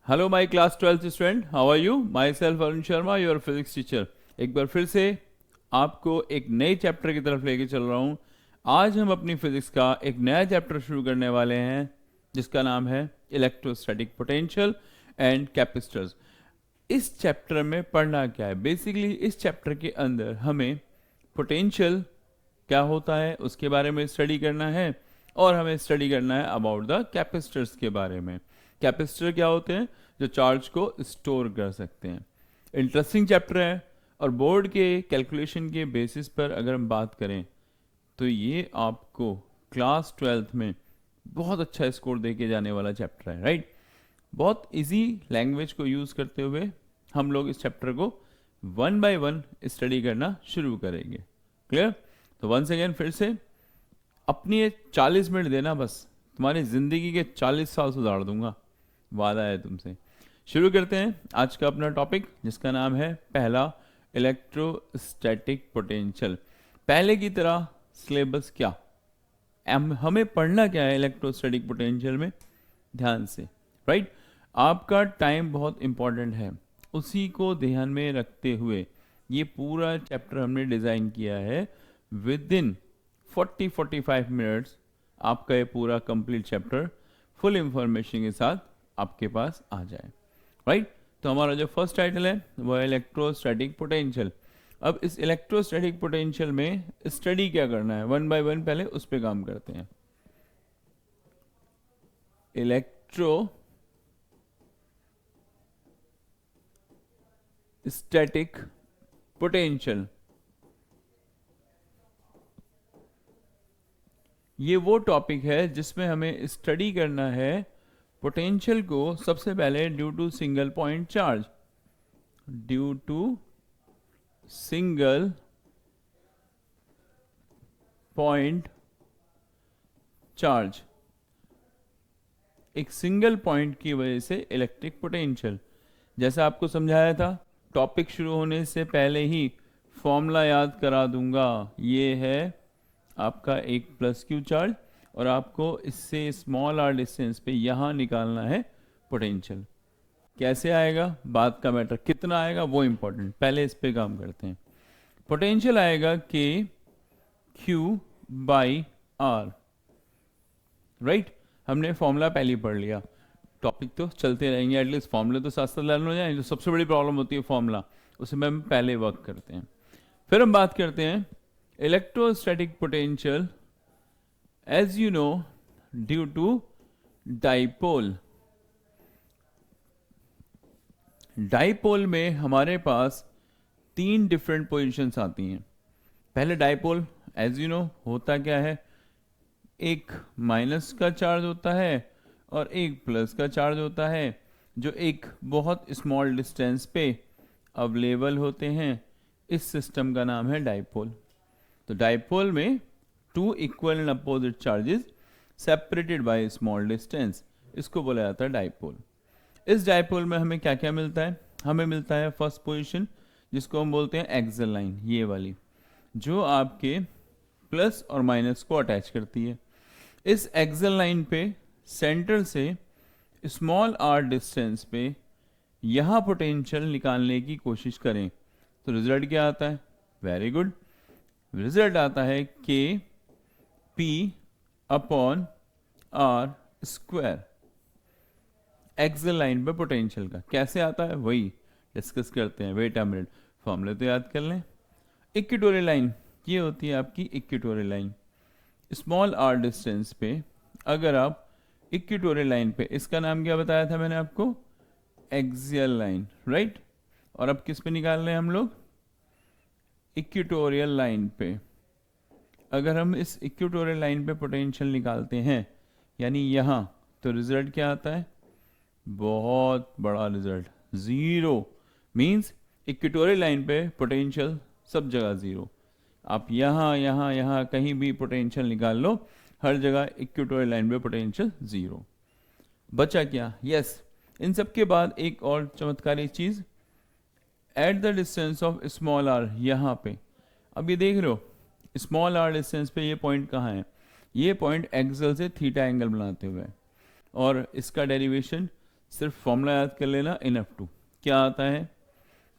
Hello my class 12th student, how are you? Myself Arun Sharma, your physics teacher. एक बार फिर से आपको एक नए चैप्टर की तरफ लेके चल रहा हूँ। आज हम अपनी फिजिक्स का एक नया चैप्टर शुरू करने वाले हैं जिसका नाम है इलेक्ट्रोस्टैटिक पोटेंशियल एंड कैपेसिटर्स। इस चैप्टर में पढ़ना क्या है? बेसिकली इस चैप्टर के अंदर हमें पोटेंशियल क्या होता है उसके बारे में स्टडी करना है, और हमें स्टडी करना है अबाउट द कैपेसिटर्स के बारे में। कैपेसिटर क्या होते हैं? जो चार्ज को स्टोर कर सकते हैं। इंटरेस्टिंग चैप्टर है, और बोर्ड के कैलकुलेशन के बेसिस पर अगर हम बात करें तो ये आपको क्लास 12th में बहुत अच्छा स्कोर दे के जाने वाला चैप्टर है, राइट? बहुत इजी लैंग्वेज को यूज़ करते हुए हम लोग इस चैप्टर को वन बाय वन स्टडी करना शुरू करेंगे। क्लियर? तो वंस अगेन फिर से अपनी ये 40 मिनट देना, बस तुम्हारी ज़िंदगी के 40 साल सुधार दूंगा, वादा है तुमसे। शुरू करते हैं आज का अपना टॉपिक जिसका नाम है पहला इलेक्ट्रोस्टैटिक पोटेंशियल। पहले की तरह सिलेबस क्या, हमें पढ़ना क्या है इलेक्ट्रोस्टैटिक पोटेंशियल में, ध्यान से, राइट? आपका टाइम बहुत इंपॉर्टेंट है, उसी को ध्यान में रखते हुए ये पूरा चैप्टर हमने डिज़ाइन किया है। विद इन 40-45 मिनट्स आपका ये पूरा कंप्लीट चैप्टर फुल इंफॉर्मेशन के साथ आपके पास आ जाए, राइट? तो हमारा जो फर्स्ट टाइटल है वो है इलेक्ट्रोस्टैटिक पोटेंशियल। अब इस इलेक्ट्रोस्टैटिक पोटेंशियल में स्टडी क्या करना है, वन बाय वन पहले उस पर काम करते हैं। इलेक्ट्रोस्टैटिक पोटेंशियल, ये वो टॉपिक है जिसमें हमें स्टडी करना है पोटेंशियल को सबसे पहले due to single point charge, due to single point charge, एक सिंगल पॉइंट की वजह से इलेक्ट्रिक पोटेंशियल। जैसा आपको समझाया था, टॉपिक शुरू होने से पहले ही फॉर्मूला याद करा दूंगा। ये है आपका एक प्लस क्यू चार्ज, और आपको इससे स्मॉल आर डिस्टेंस पे यहाँ निकालना है पोटेंशियल। कैसे आएगा बात का मैटर, कितना आएगा वो इंपॉर्टेंट, पहले इस पे काम करते हैं। पोटेंशियल आएगा के क्यू बाई आर, राइट? हमने फॉर्मूला पहले ही पढ़ लिया, टॉपिक तो चलते रहेंगे, एटलीस्ट फॉर्मूले तो साथ साथ लर्न हो जाए। जो सबसे बड़ी प्रॉब्लम होती है फॉर्मूला, उसमें हम पहले वर्क करते हैं। फिर हम बात करते हैं electrostatic potential, as you know, due to dipole. Dipole में हमारे पास 3 डिफरेंट पोजीशंस आती हैं। पहले डाइपोल एज यू नो होता क्या है, एक माइनस का चार्ज होता है और एक प्लस का चार्ज होता है, जो एक बहुत स्मॉल डिस्टेंस पे अवेलेबल होते हैं। इस सिस्टम का नाम है डाइपोल। तो डाइपोल में 2 equal and opposite charges separated by small distance, इसको बोला जाता है डाइपोल। इस डाइपोल में हमें क्या क्या मिलता है? हमें मिलता है फर्स्ट पोजीशन जिसको हम बोलते हैं एक्सल लाइन, ये वाली, जो आपके प्लस और माइनस को अटैच करती है। इस एक्सल लाइन पे सेंटर से स्मॉल आर डिस्टेंस पे यहाँ पोटेंशियल निकालने की कोशिश करें तो रिजल्ट क्या आता है? वेरी गुड, रिजल्ट आता है के P upon are square. Axial line पे पोटेंशियल का कैसे आता है वही डिस्कस करते हैं। वेट अ मिनट, फॉर्मूले तो याद कर लें। इक्वेटोरियल लाइन, ये होती है आपकी equatorial line. Small R distance पे अगर आप इक्वेटोरियल लाइन पे, इसका नाम क्या बताया था मैंने आपको? Axial line, right? और अब किस पे निकाल रहे हैं हम लोग? इक्वेटोरियल लाइन पे। अगर हम इस इक्वेटोरियल लाइन पे पोटेंशियल निकालते हैं यानी यहाँ, तो रिजल्ट क्या आता है? बहुत बड़ा result, zero. Means equatorial line पे पोटेंशियल सब जगह जीरो। आप यहाँ यहाँ यहाँ कहीं भी पोटेंशियल निकाल लो, हर जगह इक्वेटोरियल लाइन पे पोटेंशियल जीरो। बचा क्या? यस, इन सब के बाद एक और चमत्कारी चीज, at the distance of small R, यहाँ पे अब ये देख रहे हो स्मॉल आर डिस्टेंस पे ये पॉइंट कहाँ है? ये पॉइंट एक्सल से थीटा एंगल बनाते हुए है, और इसका डेरिवेशन सिर्फ फॉर्मूला याद कर लेना, इनफ टू क्या आता है,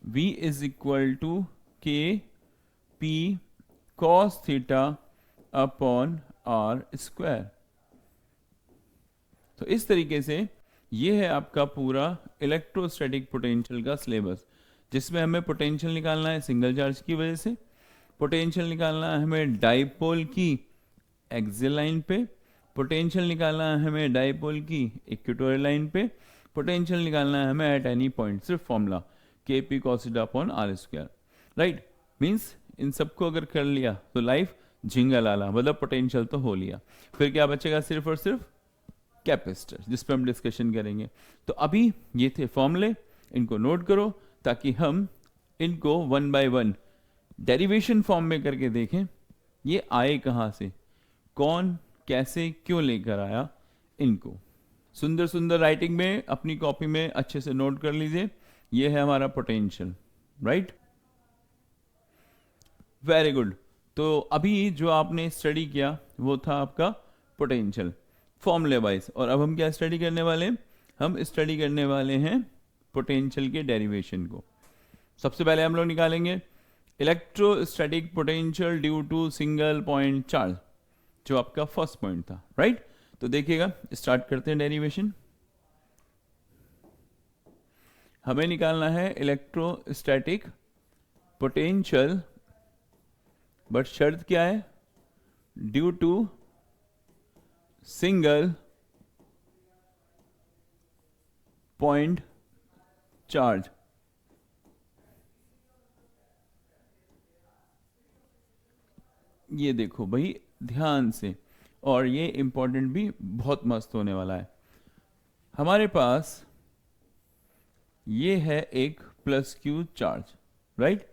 V is equal to K P cos theta upon are square. तो इस तरीके से ये है आपका पूरा इलेक्ट्रोस्टैटिक पोटेंशियल का सिलेबस, जिसमें हमें पोटेंशियल निकालना है सिंगल चार्ज की वजह से, पोटेंशियल निकालना है हमें डाइपोल की एक्सियल लाइन पे, पोटेंशियल निकालना है हमें डाइपोल की इक्वेटोरियल लाइन पे, पोटेंशियल निकालना है हमें एट एनी पॉइंट, सिर्फ formula K P cos theta upon are square, right. Means इन सबको अगर कर लिया तो लाइफ झिंगा लाला, मतलब पोटेंशियल तो हो लिया, फिर क्या बचेगा, सिर्फ और सिर्फ कैपेसिटर, जिस पर हम डिस्कशन करेंगे। तो अभी ये थे फॉर्मूले, इनको नोट करो ताकि हम इनको one by one derivation form में करके देखें ये आए कहाँ से, कौन कैसे क्यों लेकर आया इनको। सुंदर सुंदर राइटिंग में अपनी कॉपी में अच्छे से नोट कर लीजिए, ये है हमारा पोटेंशियल, राइट। Very good. तो अभी जो आपने स्टडी किया वो था आपका पोटेंशियल फॉर्मूले वाइज, और अब हम क्या स्टडी करने वाले हैं, हम स्टडी करने वाले हैं पोटेंशियल के डेरिवेशन को। सबसे पहले हम लोग निकालेंगे electrostatic potential due to single point charge, जो आपका फर्स्ट पॉइंट था, राइट। तो देखिएगा, स्टार्ट करते हैं डेरिवेशन। हमें निकालना है इलेक्ट्रोस्टैटिक पोटेंशियल, बट शर्त क्या है, due to single point charge. ये देखो भाई ध्यान से, और ये इंपॉर्टेंट भी बहुत मस्त होने वाला है। हमारे पास ये है एक plus Q charge, right,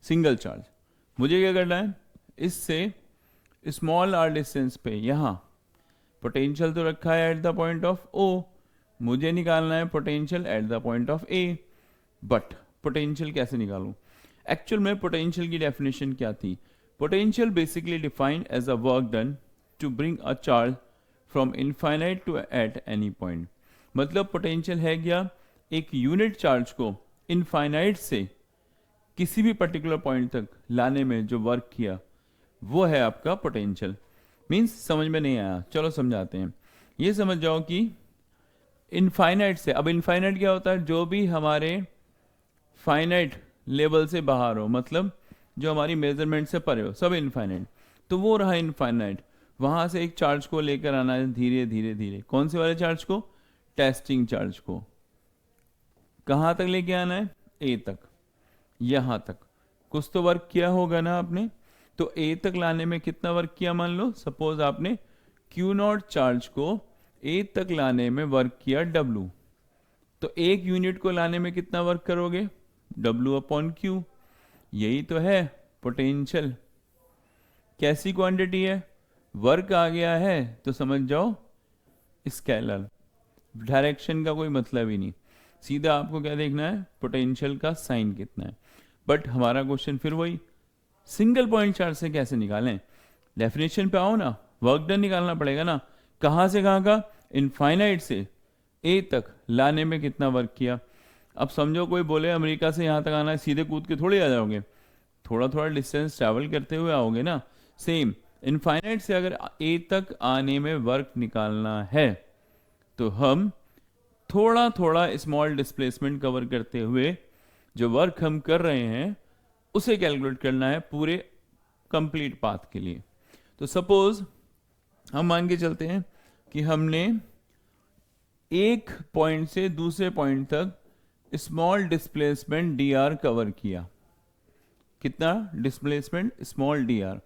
single charge. मुझे क्या करना है, इससे स्मॉल आर डिस्टेंस पे यहां पोटेंशियल तो रखा है at the point of O, मुझे निकालना है potential at the point of A. But potential कैसे निकालूं, एक्चुअल में पोटेंशियल की डेफिनेशन क्या थी, potential basically defined as a work done to bring a charge from infinite to at any point. मतलब पोटेंशियल है क्या, एक यूनिट चार्ज को इनफाइनाइट से किसी भी पर्टिकुलर पॉइंट तक लाने में जो वर्क किया वो है आपका पोटेंशियल। मीन्स समझ में नहीं आया, चलो समझाते हैं। ये समझ जाओ कि इनफाइनाइट से, अब इनफाइनाइट क्या होता है, जो भी हमारे फाइनाइट लेवल से बाहर हो, मतलब जो हमारी मेजरमेंट से परे हो, सब इनफाइनाइट। तो वो रहा इनफाइनाइट, वहां से एक चार्ज को लेकर आना है धीरे धीरे धीरे। कौन से वाले चार्ज को, टेस्टिंग चार्ज को। कहां तक लेके आना है, ए तक, यहां तक। कुछ तो वर्क किया होगा ना आपने, तो ए तक लाने में कितना वर्क किया, मान लो सपोज आपने क्यू नॉट चार्ज को ए तक लाने में वर्क किया डब्लू, तो एक यूनिट को लाने में कितना वर्क करोगे, डब्लू अपॉन क्यू। यही तो है पोटेंशियल। कैसी क्वांटिटी है, वर्क आ गया है तो समझ जाओ स्केलर, डायरेक्शन का कोई मतलब ही नहीं, सीधा आपको क्या देखना है, पोटेंशियल का साइन कितना है। बट हमारा क्वेश्चन फिर वही, सिंगल पॉइंट चार्ज से कैसे निकालें, डेफिनेशन पे आओ ना, वर्क डन निकालना पड़ेगा ना। कहां से कहां का, इनफाइनाइट से ए तक लाने में कितना वर्क किया। अब समझो कोई बोले अमेरिका से यहां तक आना है, सीधे कूद के थोड़े आ जाओगे, थोड़ा थोड़ा डिस्टेंस ट्रैवल करते हुए आओगे ना। सेम इनफाइनाइट से अगर ए तक आने में वर्क निकालना है तो हम थोड़ा थोड़ा स्मॉल डिस्प्लेसमेंट कवर करते हुए जो वर्क हम कर रहे हैं उसे कैलकुलेट करना है पूरे कंप्लीट पाथ के लिए। तो सपोज हम मान के चलते हैं कि हमने एक पॉइंट से दूसरे पॉइंट तक small displacement D R cover किया। कितना डिस्प्लेसमेंट, स्मॉल डी आर,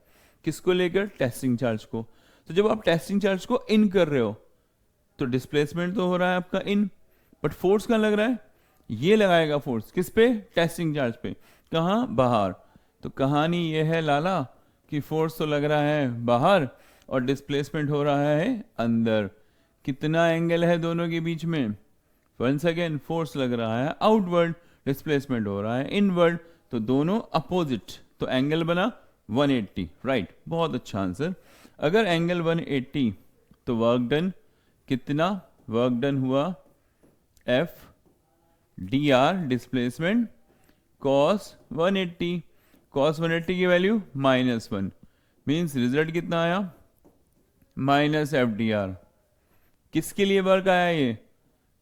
किसको लेकर, टेस्टिंग चार्ज को। तो जब आप टेस्टिंग चार्ज को इन कर रहे हो तो डिस्प्लेसमेंट तो हो रहा है आपका इन, बट फोर्स कहां लग रहा है, ये लगाएगा फोर्स किस पे, टेस्टिंग चार्ज पे। कहां, बाहर। तो कहानी ये है लाला कि फोर्स तो लग रहा है बाहर और डिस्प्लेसमेंट हो रहा है अंदर। कितना एंगल है दोनों के बीच में, वंस अगेन फोर्स लग रहा है आउटवर्ड, डिस्प्लेसमेंट हो रहा है इनवर्ड, तो दोनों अपोजिट, तो एंगल बना 180, राइट। बहुत अच्छा आंसर। अगर एंगल 180 तो वर्क डन कितना, वर्क डन हुआ F D are displacement cos 180, cos 180 की वैल्यू -1, मीन्स रिजल्ट कितना आया माइनस एफ डी आर। किसके लिए वर्क आया ये,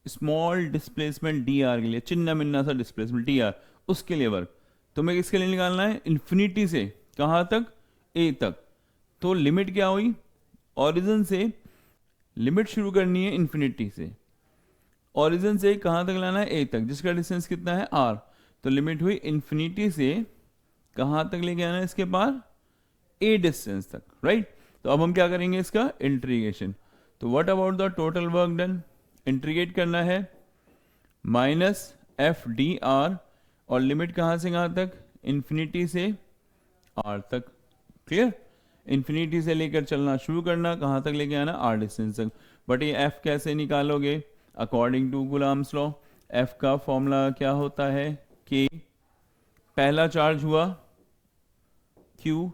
स्मॉल डिस्प्लेसमेंट डी आर के लिए, चिन्ना मिन्ना सा डिस्प्लेसमेंट डी आर, उसके लिए वर्क। तो मैं किसके लिए निकालना है, इन्फिनिटी से कहाँ तक, ए तक। तो लिमिट क्या हुई, ओरिजिन से लिमिट शुरू करनी है इन्फिनिटी से, ओरिजिन से कहाँ तक लाना है, ए तक, जिसका डिस्टेंस कितना है आर। तो लिमिट हुई इन्फिनिटी से कहाँ तक लेके आना है इसके पार, ए डिस्टेंस तक, राइट। तो अब हम क्या करेंगे इसका इंटीग्रेशन। तो what about the total work done, integrate करना है माइनस एफ डी आर, और लिमिट कहाँ से कहाँ तक, इन्फिनिटी से आर तक, क्लियर। इन्फिनिटी से लेकर चलना शुरू करना, कहाँ तक लेके आना, आर डिस्टेंस तक। बट ये एफ कैसे निकालोगे, अकॉर्डिंग टू गुलाम्स लॉ एफ का फॉर्मूला क्या होता है, कि पहला चार्ज हुआ क्यू,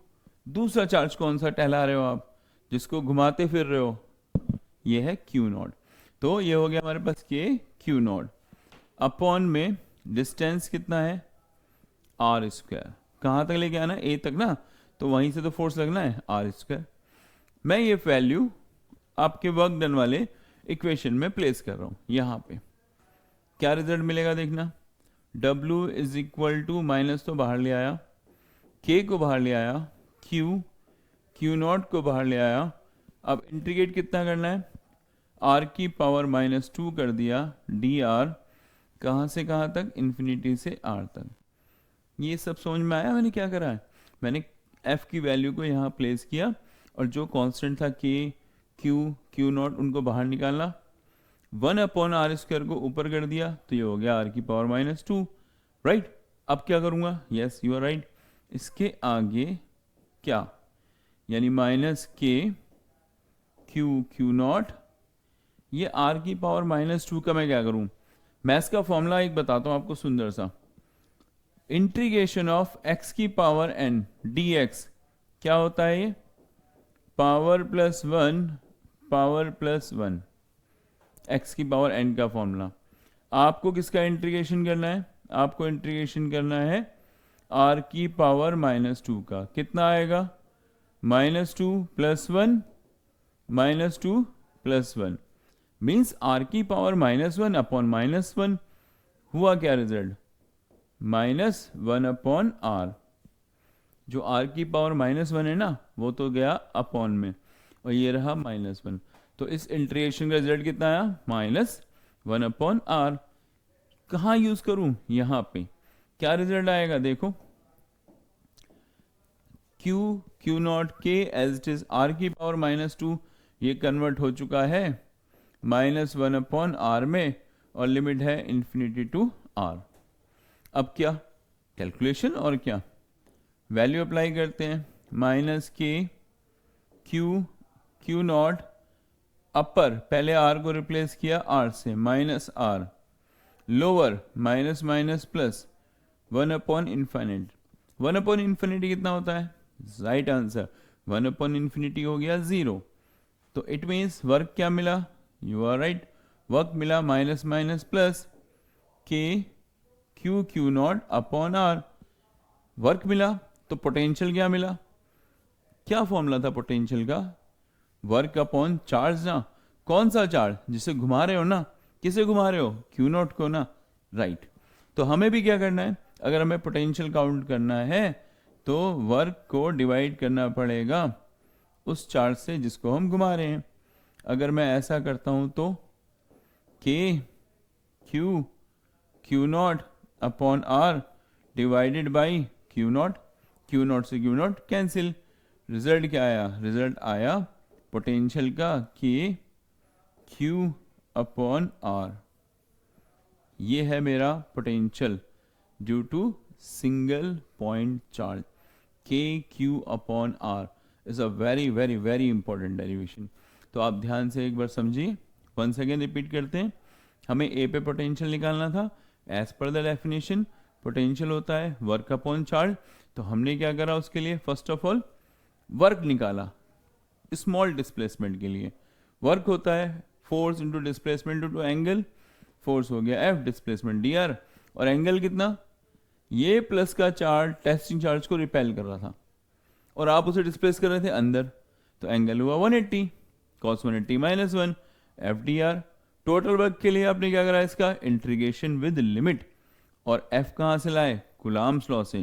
दूसरा चार्ज कौन सा टहला रहे हो आप, जिसको घुमाते फिर रहे हो, ये है क्यू नॉट। तो ये हो गया हमारे पास के क्यू नॉट, अपॉन में डिस्टेंस कितना है आर स्क्वायर, कहाँ तक लेके आना है, ए तक ना, तो वहीं से तो फोर्स लगना है आर स्क्वायर। मैं ये वैल्यू आपके वर्क डन वाले इक्वेशन में प्लेस कर रहा हूँ यहाँ पे। क्या रिजल्ट मिलेगा देखना, W is equal to minus तो बाहर ले आया, K को बाहर ले आया, Q नॉट को बाहर ले आया। अब इंटीग्रेट कितना करना है, R की पावर -2 कर दिया, dr कहाँ से कहाँ तक, इन्फिनिटी से R तक। ये सब समझ में आया मैंने क्या करा है, मैंने F की वैल्यू को यहाँ प्लेस किया, और जो कांस्टेंट था K Q नॉट उनको बाहर निकाला, 1/r² को ऊपर कर दिया, तो ये हो गया R की पावर -2, राइट। अब क्या करूँगा, यस यू आर राइट, इसके आगे क्या, यानी -K Q नॉट, ये R की पावर -2 का मैं क्या करूँ, मैथ्स का फॉर्मूला एक बताता हूँ आपको सुंदर सा, इंटीग्रेशन ऑफ x की पावर n dx क्या होता है, ये पावर प्लस वन x की पावर n का फॉर्मूला। आपको किसका इंटीग्रेशन करना है, आपको इंटीग्रेशन करना है r की पावर -2 का, कितना आएगा, -2 + 1 मीन्स r की पावर -1 अपॉन -1, हुआ क्या रिजल्ट, -1/r। जो r की पावर -1 है ना, वो तो गया अपॉन में, और ये रहा -1। तो इस इंटीग्रेशन का रिजल्ट कितना आया, -1/r। कहाँ यूज करूं, यहाँ पे। क्या रिजल्ट आएगा देखो, Q not K as it is R की पावर -2, ये कन्वर्ट हो चुका है -1/r में, और लिमिट है इन्फिनिटी टू R। अब क्या कैलकुलेशन, और क्या वैल्यू अप्लाई करते हैं, -K Q नॉट अपर, पहले R को रिप्लेस किया R से, -R, लोअर माइनस प्लस 1/∞। 1/∞ कितना होता है, राइट आंसर 1/∞ हो गया 0। तो इट मीन्स वर्क क्या मिला, यू आर राइट, वर्क मिला minus plus K Q not upon R, work मिला। तो पोटेंशियल क्या मिला, क्या फॉर्मूला था पोटेंशियल का, वर्क अपॉन चार्ज ना, कौन सा चार्ज, जिसे घुमा रहे हो ना, किसे घुमा रहे हो, Q नॉट को ना, राइट। तो हमें भी क्या करना है, अगर हमें पोटेंशियल काउंट करना है तो वर्क को डिवाइड करना पड़ेगा उस चार्ज से जिसको हम घुमा रहे हैं। अगर मैं ऐसा करता हूं तो K Q not upon R divided by Q not से Q नॉट कैंसिल। रिजल्ट क्या आया, रिजल्ट आया पोटेंशियल का K Q अपॉन R। ये है मेरा potential due to single point charge, K Q upon R is a very very very important derivation. तो आप ध्यान से एक बार समझिए, वन सेकेंड रिपीट करते हैं। हमें ए पे पोटेंशियल निकालना था, as per the definition potential होता है वर्क अपॉन चार्ज। तो हमने क्या करा उसके लिए, फर्स्ट ऑफ ऑल वर्क निकाला स्मॉल डिस्प्लेसमेंट के लिए। वर्क होता है force into displacement into angle, force हो गया F, डिस्प्लेसमेंट dr, और एंगल कितना, ये प्लस का चार्ज टेस्टिंग चार्ज को रिपेल कर रहा था और आप उसे डिस्प्लेस कर रहे थे अंदर, तो एंगल हुआ 180, cos 180 minus 1 F D R. Total work के लिए आपने क्या करा, इसका इंटीग्रेशन विद लिमिट, और F कहाँ से लाए, कुलाम्स लॉ से,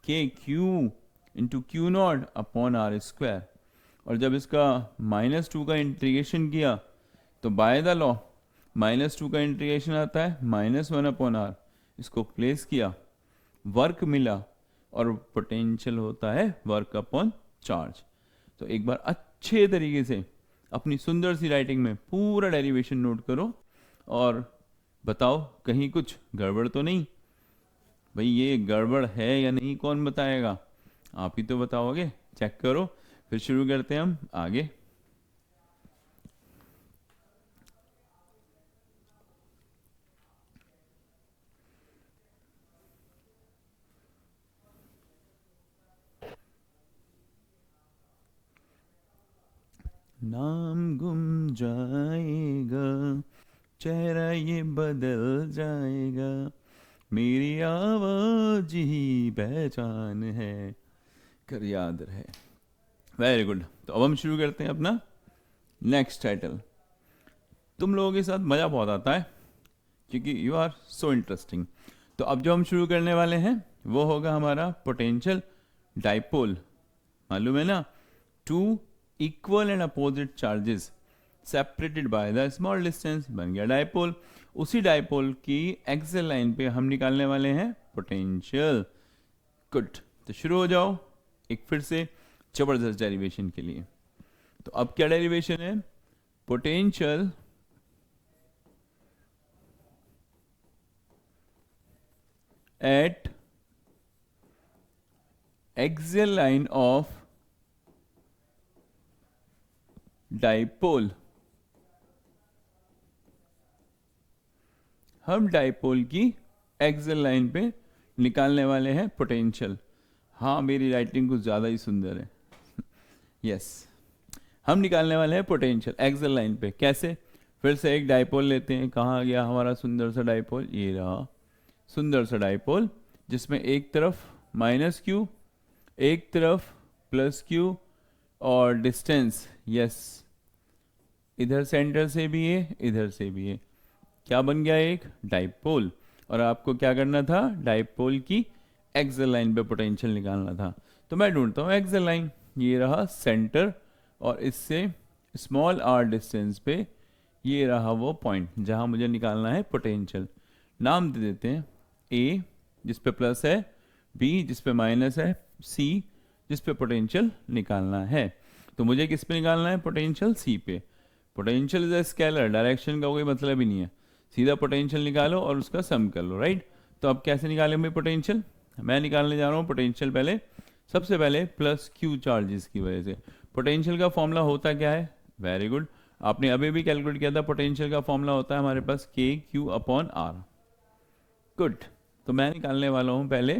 K Q into Q not upon are square. और जब इसका -2 का इंटीग्रेशन किया तो बाय द लॉ -2 का इंटीग्रेशन आता है -1 अपॉन आर, इसको प्लेस किया, वर्क मिला, और पोटेंशियल होता है वर्क अपॉन चार्ज। तो एक बार अच्छे तरीके से अपनी सुंदर सी राइटिंग में पूरा डेरिवेशन नोट करो और बताओ कहीं कुछ गड़बड़ तो नहीं। भाई ये गड़बड़ है या नहीं कौन बताएगा, आप ही तो बताओगे। चेक करो, फिर शुरू करते हैं हम आगे। नाम गुम जाएगा, चेहरा ये बदल जाएगा, मेरी आवाज ही पहचान है, कर याद रहे। Very good. तो अब हम शुरू करते हैं अपना नेक्स्ट टाइटल। तुम लोगों के साथ मज़ा बहुत आता है क्योंकि यू आर सो इंटरेस्टिंग। तो अब जो हम शुरू करने वाले हैं वो होगा हमारा पोटेंशियल डाइपोल। मालूम है ना, two equal and opposite charges separated by the small distance, बन गया डाइपोल। उसी डाइपोल की एक्सल लाइन पे हम निकालने वाले हैं पोटेंशियल। गुड, तो शुरू हो जाओ एक फिर से जबरदस्त डेरिवेशन के लिए। तो अब क्या डेरिवेशन है, potential eight axial line of dipole. हम डाइपोल की एक्सियल लाइन पे निकालने वाले हैं पोटेंशियल। हाँ, मेरी राइटिंग कुछ ज़्यादा ही सुंदर है। यस, हम निकालने वाले हैं पोटेंशियल एक्सियल लाइन पे। कैसे, फिर से एक डाइपोल लेते हैं। कहाँ गया हमारा सुंदर सा डाइपोल, ये रहा सुंदर सा डाइपोल, जिसमें एक तरफ -q, एक तरफ +q, और डिस्टेंस, यस, इधर सेंटर से भी है इधर से भी है। क्या बन गया, एक डाइपोल। और आपको क्या करना था, डाइपोल की एक्सियल लाइन पे पोटेंशियल निकालना था। तो मैं ढूंढता हूँ एक्सियल लाइन, ये रहा सेंटर, और इससे स्मॉल r डिस्टेंस पे ये रहा वो पॉइंट जहाँ मुझे निकालना है पोटेंशियल। नाम दे देते हैं A जिस पे प्लस है, B जिस पे माइनस है, C जिस पे पोटेंशियल निकालना है। तो मुझे किस पे निकालना है पोटेंशियल, C पे। Potential is a scalar, direction का कोई मतलब ही नहीं है, सीधा पोटेंशियल निकालो और उसका सम कर लो, राइट। तो अब कैसे निकालेंगे पोटेंशियल, मैं निकालने जा रहा हूँ पोटेंशियल पहले, सबसे पहले +q चार्जेस की वजह से। पोटेंशियल का फॉर्मूला होता क्या है, वेरी गुड, आपने अभी भी कैलकुलेट किया था। पोटेंशियल का फॉर्मूला होता है हमारे पास KQ/R। गुड, तो मैं निकालने वाला हूँ पहले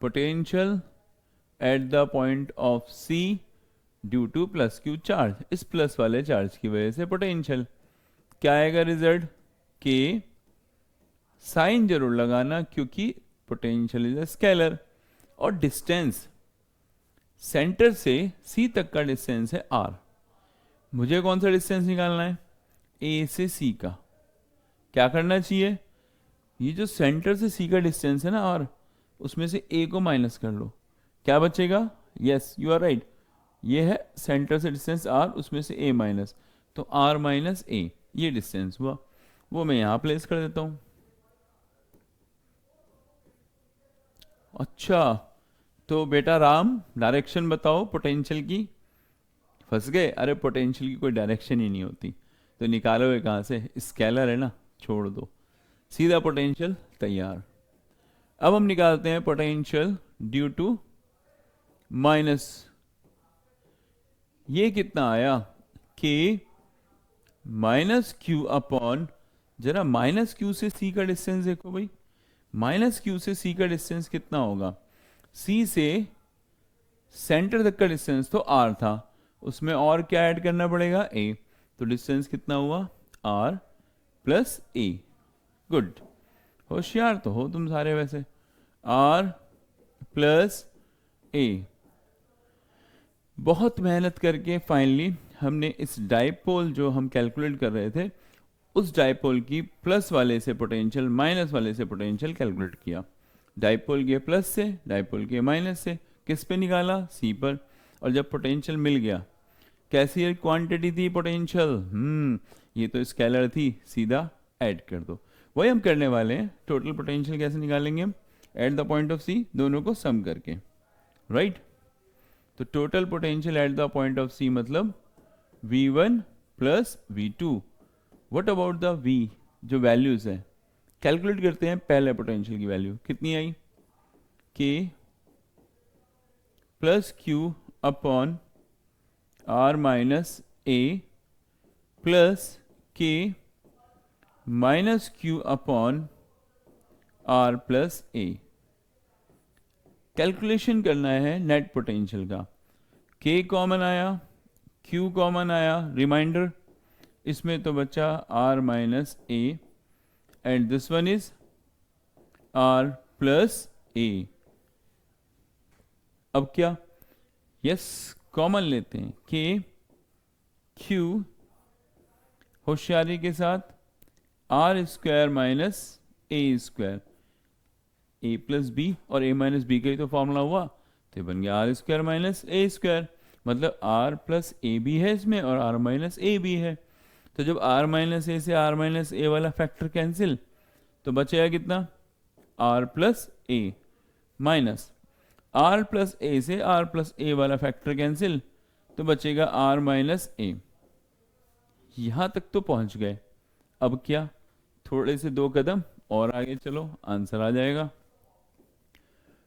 potential at the point of C due to +q charge. इस प्लस वाले चार्ज की वजह से पोटेंशियल क्या आएगा रिजल्ट, K, साइन जरूर लगाना क्योंकि पोटेंशियल इज अ स्केलर, और डिस्टेंस सेंटर से C तक का डिस्टेंस है R। मुझे कौन सा डिस्टेंस निकालना है, A से C का। क्या करना चाहिए, ये जो सेंटर से C का डिस्टेंस है ना R, उसमें से A को माइनस कर लो, क्या बचेगा, यस यू आर राइट, ये है सेंटर से डिस्टेंस R, उसमें से A माइनस, तो R माइनस A ये डिस्टेंस हुआ, वो मैं यहां प्लेस कर देता हूं। अच्छा, तो बेटा राम डायरेक्शन बताओ पोटेंशियल की। फंस गए, अरे पोटेंशियल की कोई डायरेक्शन ही नहीं होती, तो निकालोगे कहाँ से, स्केलर है ना, छोड़ दो, सीधा पोटेंशियल तैयार। अब हम निकालते हैं पोटेंशियल ड्यू टू माइनस, ये कितना आया, K -q अपॉन, जरा -q से C का डिस्टेंस देखो भाई, -q से C का डिस्टेंस कितना होगा, C से सेंटर तक का डिस्टेंस तो R था, उसमें और क्या ऐड करना पड़ेगा, A, तो डिस्टेंस कितना हुआ R + A। गुड, होशियार तो हो तुम सारे वैसे। आर प्लस ए। बहुत मेहनत करके फाइनली हमने इस डाइपोल जो हम कैलकुलेट कर रहे थे, उस डाइपोल की प्लस वाले से पोटेंशियल माइनस वाले से पोटेंशियल कैलकुलेट किया। डाइपोल के प्लस से, डाइपोल के माइनस से, किस पे निकाला? सी पर। और जब पोटेंशियल मिल गया, कैसी क्वांटिटी थी पोटेंशियल? ये तो स्केलर थी, सीधा ऐड कर दो। वही हम करने वाले हैं। टोटल पोटेंशियल कैसे निकालेंगे हम? At the point of c, दोनों को सम करके, राइट? तो total potential at the point of c मतलब V1 plus V2। What about the V, जो वैल्यूज है कैलकुलेट करते हैं। पहले पोटेंशियल की वैल्यू कितनी आई? K plus Q upon R minus A plus K minus Q upon R plus A। Calculation करना है नेट पोटेंशियल का। K कॉमन आया, Q कॉमन आया, रिमाइंडर इसमें तो बचा R minus A and this one is R plus A। अब क्या? यस, कॉमन लेते हैं। K Q होशियारी के साथ R square minus A square, A plus B और A माइनस बी का ही तो फॉर्मूला हुआ, तो ये बन गया R square minus A square. मतलब R प्लस ए भी है इसमें और R माइनस ए भी है। तो जब R माइनस ए से R माइनस ए वाला फैक्टर कैंसिल, तो बचेगा कितना? R प्लस ए माइनस R प्लस ए से R प्लस ए वाला फैक्टर कैंसिल, तो बचेगा R माइनस ए। यहां तक तो पहुंच गए। अब क्या? थोड़े से 2 कदम और आगे चलो, आंसर आ जाएगा।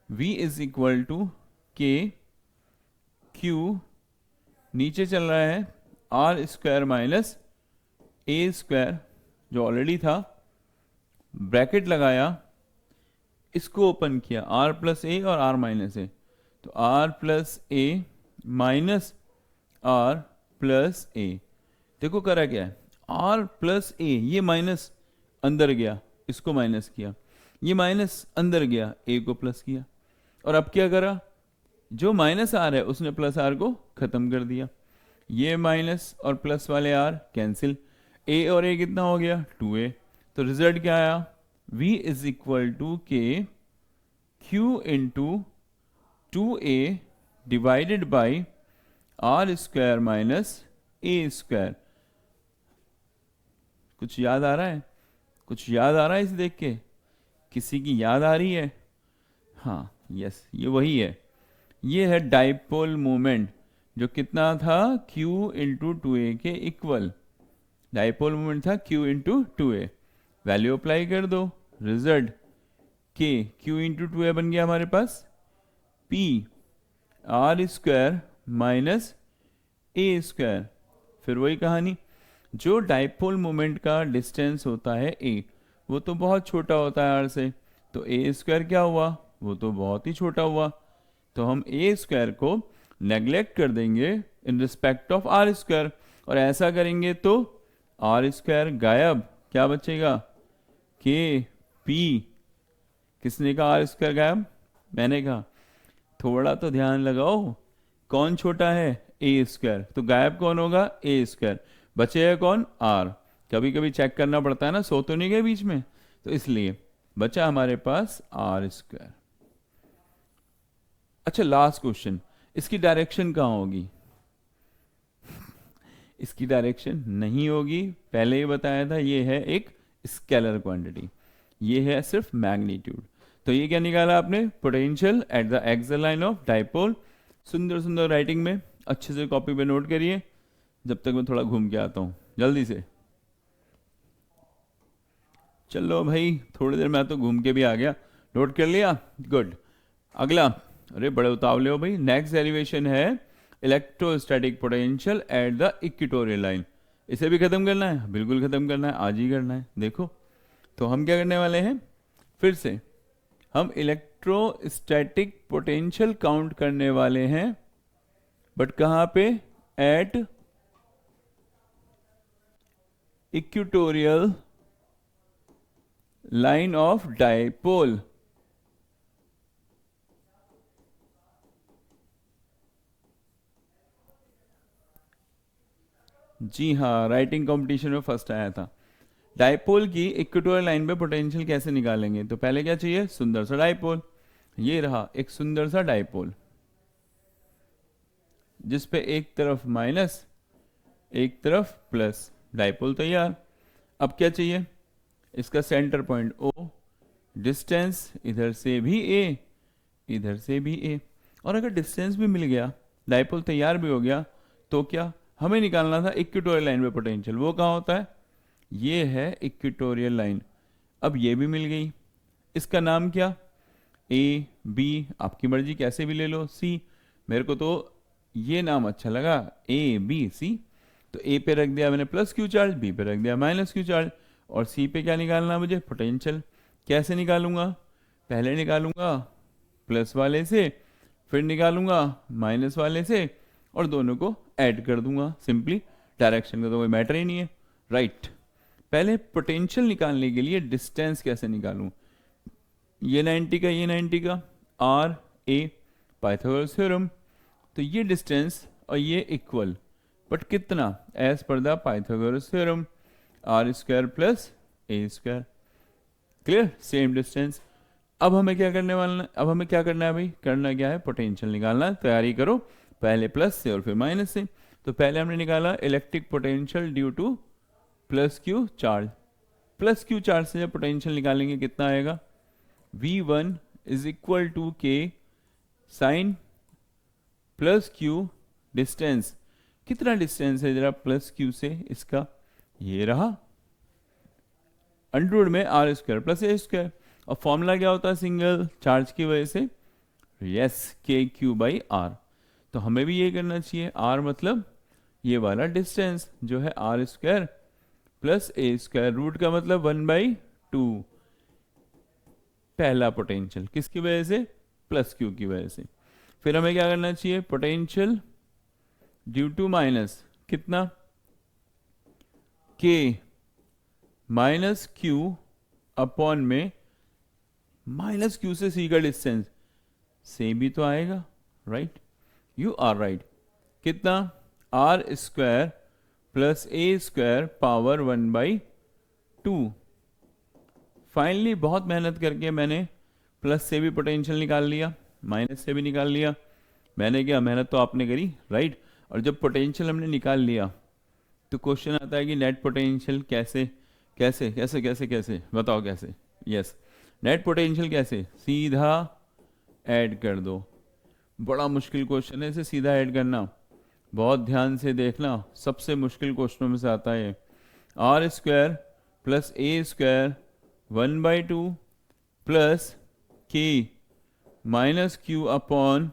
V is equal to K Q, नीचे चल रहा है R square minus A square जो ऑलरेडी था, ब्रैकेट लगाया, इसको ओपन किया, R प्लस ए और R माइनस ए, तो R प्लस ए माइनस R प्लस ए। देखो करा क्या है, R प्लस ए, ये माइनस अंदर गया, इसको माइनस किया, ये माइनस अंदर गया, ए को प्लस किया। और अब क्या करा? जो माइनस आर है उसने प्लस आर को खत्म कर दिया। ये माइनस और प्लस वाले आर कैंसिल, ए और ए कितना हो गया? 2a। तो रिजल्ट क्या आया? V is equal to K Q into 2a divided by R square minus A square. कुछ याद आ रहा है? कुछ याद आ रहा है इसे देख के? किसी की याद आ रही है? हाँ, यस, ये वही है। ये है डाइपोल मोमेंट, जो कितना था? Q इंटू 2a के इक्वल। डाइपोल मोमेंट था Q into 2a। Value apply कर दो, result K Q into 2a बन गया हमारे पास P R square minus A square. फिर वही कहानी, जो डाइपोल मोमेंट का डिस्टेंस होता है a, वो तो बहुत छोटा होता है r से, तो a स्क्वायर क्या हुआ? वो तो बहुत ही छोटा हुआ। तो हम a स्क्वायर को नेग्लेक्ट कर देंगे in respect of r square, और ऐसा करेंगे तो r स्क्वायर गायब, क्या बचेगा? k p। किसने कहा r स्क्वायर गायब? मैंने कहा। थोड़ा तो ध्यान लगाओ, कौन छोटा है? a स्क्वायर, तो गायब कौन होगा? a square. बचेगा कौन? r। कभी कभी चेक करना पड़ता है ना, सो तो नहीं गए बीच में, तो इसलिए बचा हमारे पास r स्क्वायर। अच्छा, लास्ट क्वेश्चन, इसकी डायरेक्शन कहाँ होगी? इसकी डायरेक्शन नहीं होगी, पहले ही बताया था, ये है एक स्केलर क्वांटिटी, ये है सिर्फ मैग्नीट्यूड। तो ये क्या निकाला आपने? Potential at the axial line of dipole. सुंदर सुंदर राइटिंग में अच्छे से कॉपी पे नोट करिए, जब तक मैं थोड़ा घूम के आता हूँ जल्दी से। चलो भाई, थोड़ी देर में तो घूम के भी आ गया। नोट कर लिया? गुड। अगला, अरे बड़े उतावले हो भाई। नेक्स्ट डेरिवेशन है electrostatic potential at the equatorial line. इसे भी खत्म करना है? बिल्कुल खत्म करना है, आज ही करना है। देखो, तो हम क्या करने वाले हैं? फिर से हम इलेक्ट्रोस्टैटिक पोटेंशियल काउंट करने वाले हैं, बट कहां पे? At equatorial line of dipole. जी हाँ, राइटिंग कंपटीशन में फर्स्ट आया था। डाइपोल की इक्वेटोरियल लाइन पे पोटेंशियल कैसे निकालेंगे? तो पहले क्या चाहिए? सुंदर सा डाइपोल। ये रहा एक सुंदर सा डाइपोल जिसपे एक तरफ माइनस एक तरफ प्लस, डाइपोल तैयार। अब क्या चाहिए? इसका सेंटर पॉइंट ओ, डिस्टेंस इधर से भी ए इधर से भी ए। और अगर डिस्टेंस भी मिल गया, डाइपोल तैयार भी हो गया, तो क्या हमें निकालना था इक्वेटोरियल लाइन पे पोटेंशियल। वो कहाँ होता है? ये है इक्वेटोरियल लाइन। अब ये भी मिल गई, इसका नाम क्या? ए बी, आपकी मर्जी कैसे भी ले लो, सी। मेरे को तो ये नाम अच्छा लगा, ए बी सी। तो ए पे रख दिया मैंने प्लस क्यू चार्ज, बी पे रख दिया माइनस क्यू चार्ज, और सी पे क्या निकालना मुझे? पोटेंशियल। कैसे निकालूंगा? पहले निकालूंगा प्लस वाले से, फिर निकालूंगा माइनस वाले से, और दोनों को ऐड कर दूंगा सिंपली। डायरेक्शन का तो कोई मैटर ही नहीं है, राइट। पहले पोटेंशियल निकालने के लिए डिस्टेंस कैसे निकालूं? ये 90 का ये 90 का, आर ए, पाइथागोरस थ्योरम। तो ये डिस्टेंस और ये इक्वल, बट कितना? As per the Pythagoras theorem, R square plus A square. Clear? Same distance. अब हमें क्या करने वाला है? अब हमें क्या करना है भाई? करना क्या है? पोटेंशियल निकालना है। तैयारी करो, पहले प्लस से और फिर माइनस से। तो पहले हमने निकाला electric potential due two plus Q charge. Plus Q charge से जब पोटेंशियल निकालेंगे कितना आएगा? V1 इज इक्वल टू के साइन प्लस क्यू डिस्टेंस। कितना डिस्टेंस है जरा प्लस क्यू से? इसका ये रहा, अंडरवुड में आर स्क्वायर प्लस ए स्क्वायर। और फॉर्मूला क्या होता है सिंगल चार्ज की वजह से? यस, के क्यू बाई आर। तो हमें भी ये करना चाहिए, आर मतलब ये वाला डिस्टेंस जो है are square plus A square, root का मतलब 1/2। पहला पोटेंशियल किसकी वजह से? प्लस क्यू की वजह से। फिर हमें क्या करना चाहिए? पोटेंशियल ड्यू टू माइनस कितना? के माइनस क्यू अपॉन में माइनस क्यू से सी का डिस्टेंस, सेम भी तो आएगा, राइट? You are right. कितना? आर स्क्वायर प्लस ए स्क्वायर पावर 1/2। फाइनली बहुत मेहनत करके मैंने प्लस से भी पोटेंशियल निकाल लिया, माइनस से भी निकाल लिया। मैंने क्या, मेहनत तो आपने करी, राइट? और जब पोटेंशियल हमने निकाल लिया तो क्वेश्चन आता है कि नेट पोटेंशियल कैसे कैसे कैसे कैसे कैसे बताओ कैसे? यस, नेट पोटेंशियल कैसे? सीधा ऐड कर दो। बड़ा मुश्किल क्वेश्चन है इसे सीधा ऐड करना, बहुत ध्यान से देखना, सबसे मुश्किल क्वेश्चनों में से आता है। Are square plus A square 1/2 plus k minus Q upon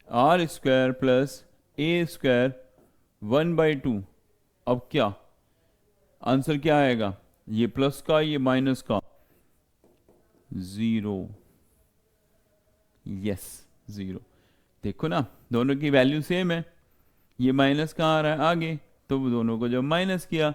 are square plus A square 1/2। अब क्या आंसर क्या आएगा? ये प्लस का ये माइनस का, 0। यस, 0। देखो ना, दोनों की वैल्यू सेम है। ये माइनस कहाँ आ रहा है? आगे। तो दोनों को जब माइनस किया,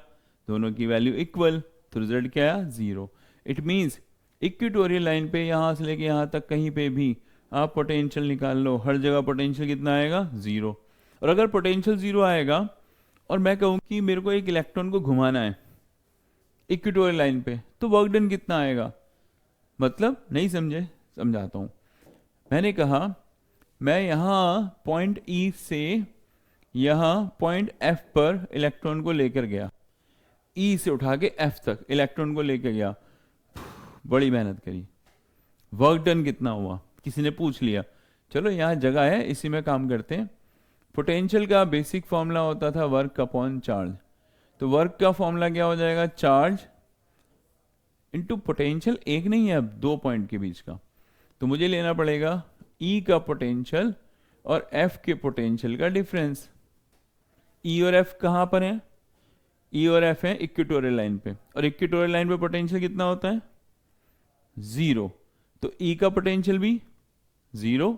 दोनों की वैल्यू इक्वल, तो रिजल्ट क्या आया? 0। इट मीन्स इक्वेटोरियल लाइन पे यहाँ से लेके यहाँ तक कहीं पे भी आप पोटेंशियल निकाल लो, हर जगह पोटेंशियल कितना आएगा? 0। और अगर पोटेंशियल 0 आएगा और मैं कहूँ कि मेरे को एक इलेक्ट्रॉन को घुमाना है इक्वेटोरियल लाइन पे, तो वर्क डन कितना आएगा? मतलब नहीं समझे? समझाता हूँ। मैंने कहा मैं यहाँ पॉइंट ई से यहाँ पॉइंट एफ पर इलेक्ट्रॉन को लेकर गया, ई से उठा के एफ तक इलेक्ट्रॉन को लेकर गया, बड़ी मेहनत करी, वर्क डन कितना हुआ? किसी ने पूछ लिया, चलो यहाँ जगह है इसी में काम करते हैं। पोटेंशियल का बेसिक फॉर्मूला होता था वर्क अपॉन चार्ज। तो वर्क का फॉर्मूला क्या हो जाएगा? Charge into potential. एक नहीं है अब, 2 पॉइंट के बीच का। तो मुझे लेना पड़ेगा ई का पोटेंशियल और एफ के पोटेंशियल का डिफरेंस। ई और एफ कहाँ पर है? ई और एफ है इक्वेटोरियल लाइन पे, और इक्वेटोरियल लाइन पे पोटेंशियल कितना होता है? 0। तो ई का पोटेंशियल भी 0,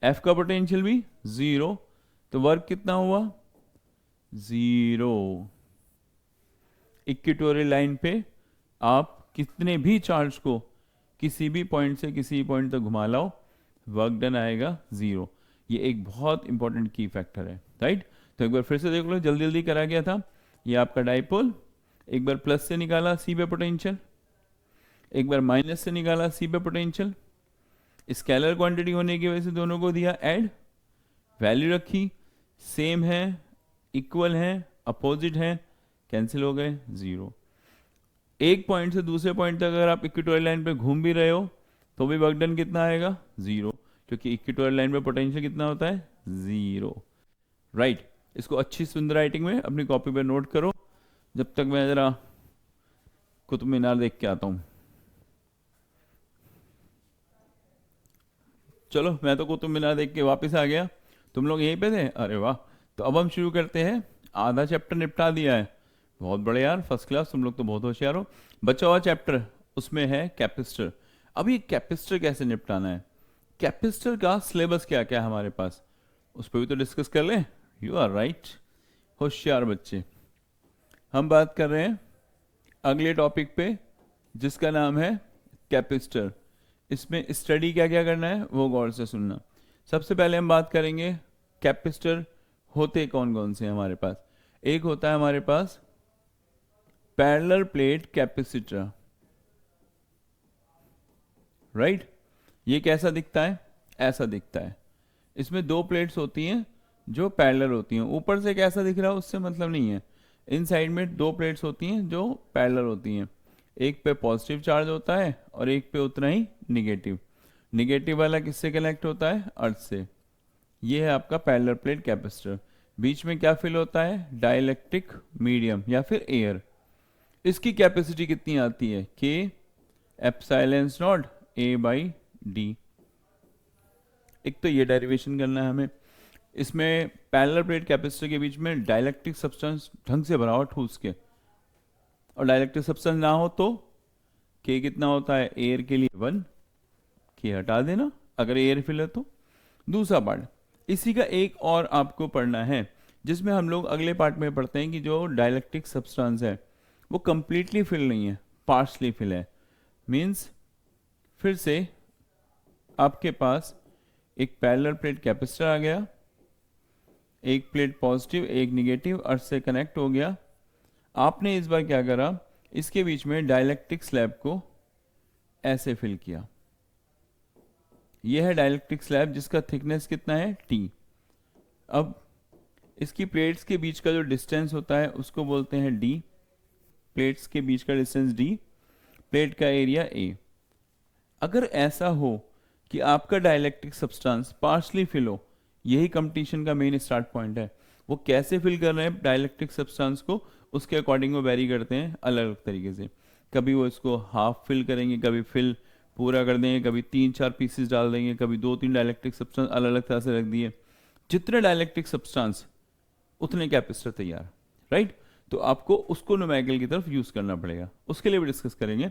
एफ का पोटेंशियल भी 0, तो वर्क कितना हुआ? 0। इक्वेटोरियल लाइन पे आप कितने भी चार्ज को किसी भी पॉइंट से किसी पॉइंट तक घुमा लाओ, वर्क डन आएगा 0। ये एक बहुत इंपॉर्टेंट की फैक्टर है, राइट। तो एक बार फिर से देख लो, जल्दी जल्दी करा गया था। ये आपका डाइपोल, एक बार प्लस से निकाला सी पे पोटेंशियल, एक बार माइनस से निकाला सी पे पोटेंशियल, स्केलर क्वांटिटी होने की वजह से दोनों को दिया ऐड, वैल्यू रखी, सेम है, इक्वल है, अपोजिट है, कैंसिल हो गए 0। एक पॉइंट से दूसरे पॉइंट तक अगर आप इक्वेटोरियल लाइन पे घूम भी रहे हो तो भी वर्क डन कितना आएगा 0, क्योंकि इक्वेटोरियल लाइन पे पोटेंशियल कितना होता है 0, राइट। इसको अच्छी सुंदर राइटिंग में अपनी कॉपी पे नोट करो, जब तक मैं जरा कुतुब मीनार देख के आता हूं। चलो, मैं तो कुतुब मीनार देख के वापस आ गया, तुम लोग यहीं पे थे, अरे वाह। तो अब हम शुरू करते हैं, आधा चैप्टर निपटा दिया है, बहुत बड़े यार, फर्स्ट क्लास, तुम लोग तो बहुत होशियार हो। बचा हुआ चैप्टर उसमें है कैपेसिटर। अब ये कैपेसिटर कैसे निपटाना है, कैपेसिटर का सिलेबस क्या क्या है हमारे पास, उस पर भी तो डिस्कस कर लें। यू आर राइट, होशियार बच्चे। हम बात कर रहे हैं अगले टॉपिक पे, जिसका नाम है कैपेसिटर। इसमें स्टडी क्या क्या करना है वो गौर से सुनना। सबसे पहले हम बात करेंगे कैपेसिटर होते कौन कौन से हैं हमारे पास। एक होता है हमारे पास पैरेलल प्लेट कैपेसिटर, राइट। ये कैसा दिखता है, ऐसा दिखता है। इसमें दो प्लेट्स होती हैं जो पैरेलल होती हैं, ऊपर से कैसा दिख रहा है उससे मतलब नहीं है। इन साइड में दो प्लेट्स होती हैं जो पैरेलल होती हैं, एक पे पॉजिटिव चार्ज होता है और एक पे उतना ही निगेटिव। निगेटिव वाला किससे कनेक्ट होता है, अर्थ से। ये है आपका पैरेलल प्लेट कैपेसिटर। बीच में क्या फिल होता है, डाइलेक्ट्रिक मीडियम या फिर एयर। इसकी कैपेसिटी कितनी आती है, के epsilon naught A by D. एक तो ये डेरिवेशन करना है हमें। इसमें पैरेलल प्लेट कैपेसिटर के बीच में डाइलेक्ट्रिक सब्सटेंस ढंग से भरा हो ठूस के, और डाइलेक्ट्रिक सब्सटेंस ना हो तो के कितना होता है, एयर के लिए 1, के हटा देना अगर एयर फिल है तो। दूसरा पार्ट इसी का एक और आपको पढ़ना है, जिसमें हम लोग अगले पार्ट में पढ़ते हैं कि जो डाइलेक्ट्रिक सब्सटेंस है वो कंप्लीटली फिल नहीं है, पार्शली फिल है। मींस फिर से आपके पास एक पैरेलल प्लेट कैपेसिटर आ गया, एक प्लेट पॉजिटिव एक निगेटिव अर्थ से कनेक्ट हो गया। आपने इस बार क्या करा, इसके बीच में डाइलेक्ट्रिक स्लैब को ऐसे फिल किया। यह है डाइलेक्ट्रिक स्लैब जिसका थिकनेस कितना है, टी। अब इसकी प्लेट्स के बीच का जो डिस्टेंस होता है उसको बोलते हैं डी। प्लेट्स के बीच का डिस्टेंस डी, प्लेट का एरिया ए। अगर ऐसा हो कि आपका डाइलेक्ट्रिक सब्सटेंस पार्शली फिल हो, यही कंपटीशन का मेन स्टार्ट पॉइंट है। वो कैसे फिल कर रहे हैं डाइलेक्ट्रिक सब्सटेंस को, उसके अकॉर्डिंग वो वेरी करते हैं अलग अलग तरीके से। कभी वो इसको हाफ फिल करेंगे, कभी फिल पूरा कर देंगे, कभी 3-4 पीसेस डाल देंगे, कभी 2-3 डाइलेक्ट्रिक सब्सटेंस अलग अलग तरह से रख दिए। जितने डाइलेक्ट्रिक सब्सटेंस उतने कैपेसिटर तैयार, राइट। तो आपको उसको न्यूमेरिकल की तरफ यूज करना पड़ेगा, उसके लिए भी डिस्कस करेंगे।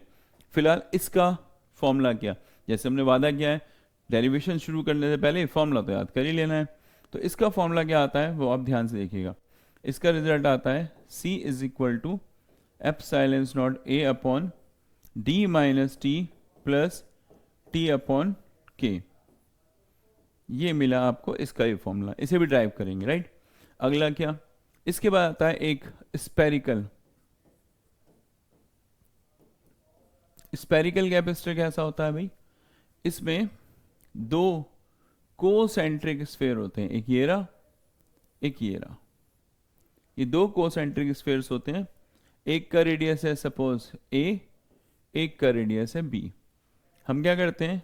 फिलहाल इसका फॉर्मूला क्या, जैसे हमने वादा किया है डेरिवेशन शुरू करने से पहले फॉर्मूला तो याद कर ही लेना है। तो इसका फॉर्मूला क्या आता है वो आप ध्यान से देखिएगा। इसका रिजल्ट आता है C is equal to epsilon not A upon D minus T plus T upon K. ये मिला आपको इसका ये फॉर्मूला, इसे भी ड्राइव करेंगे, राइट। अगला क्या, इसके बाद आता है एक स्पेरिकल। स्पेरिकल कैपेसिटर कैसा होता है भाई, इसमें दो कोसेंट्रिक स्फीयर होते हैं, एक ये रहा एक ये रहा। ये दो कोसेंट्रिक स्फीयर्स होते हैं, एक का रेडियस है सपोज ए, एक का रेडियस है बी। हम क्या करते हैं,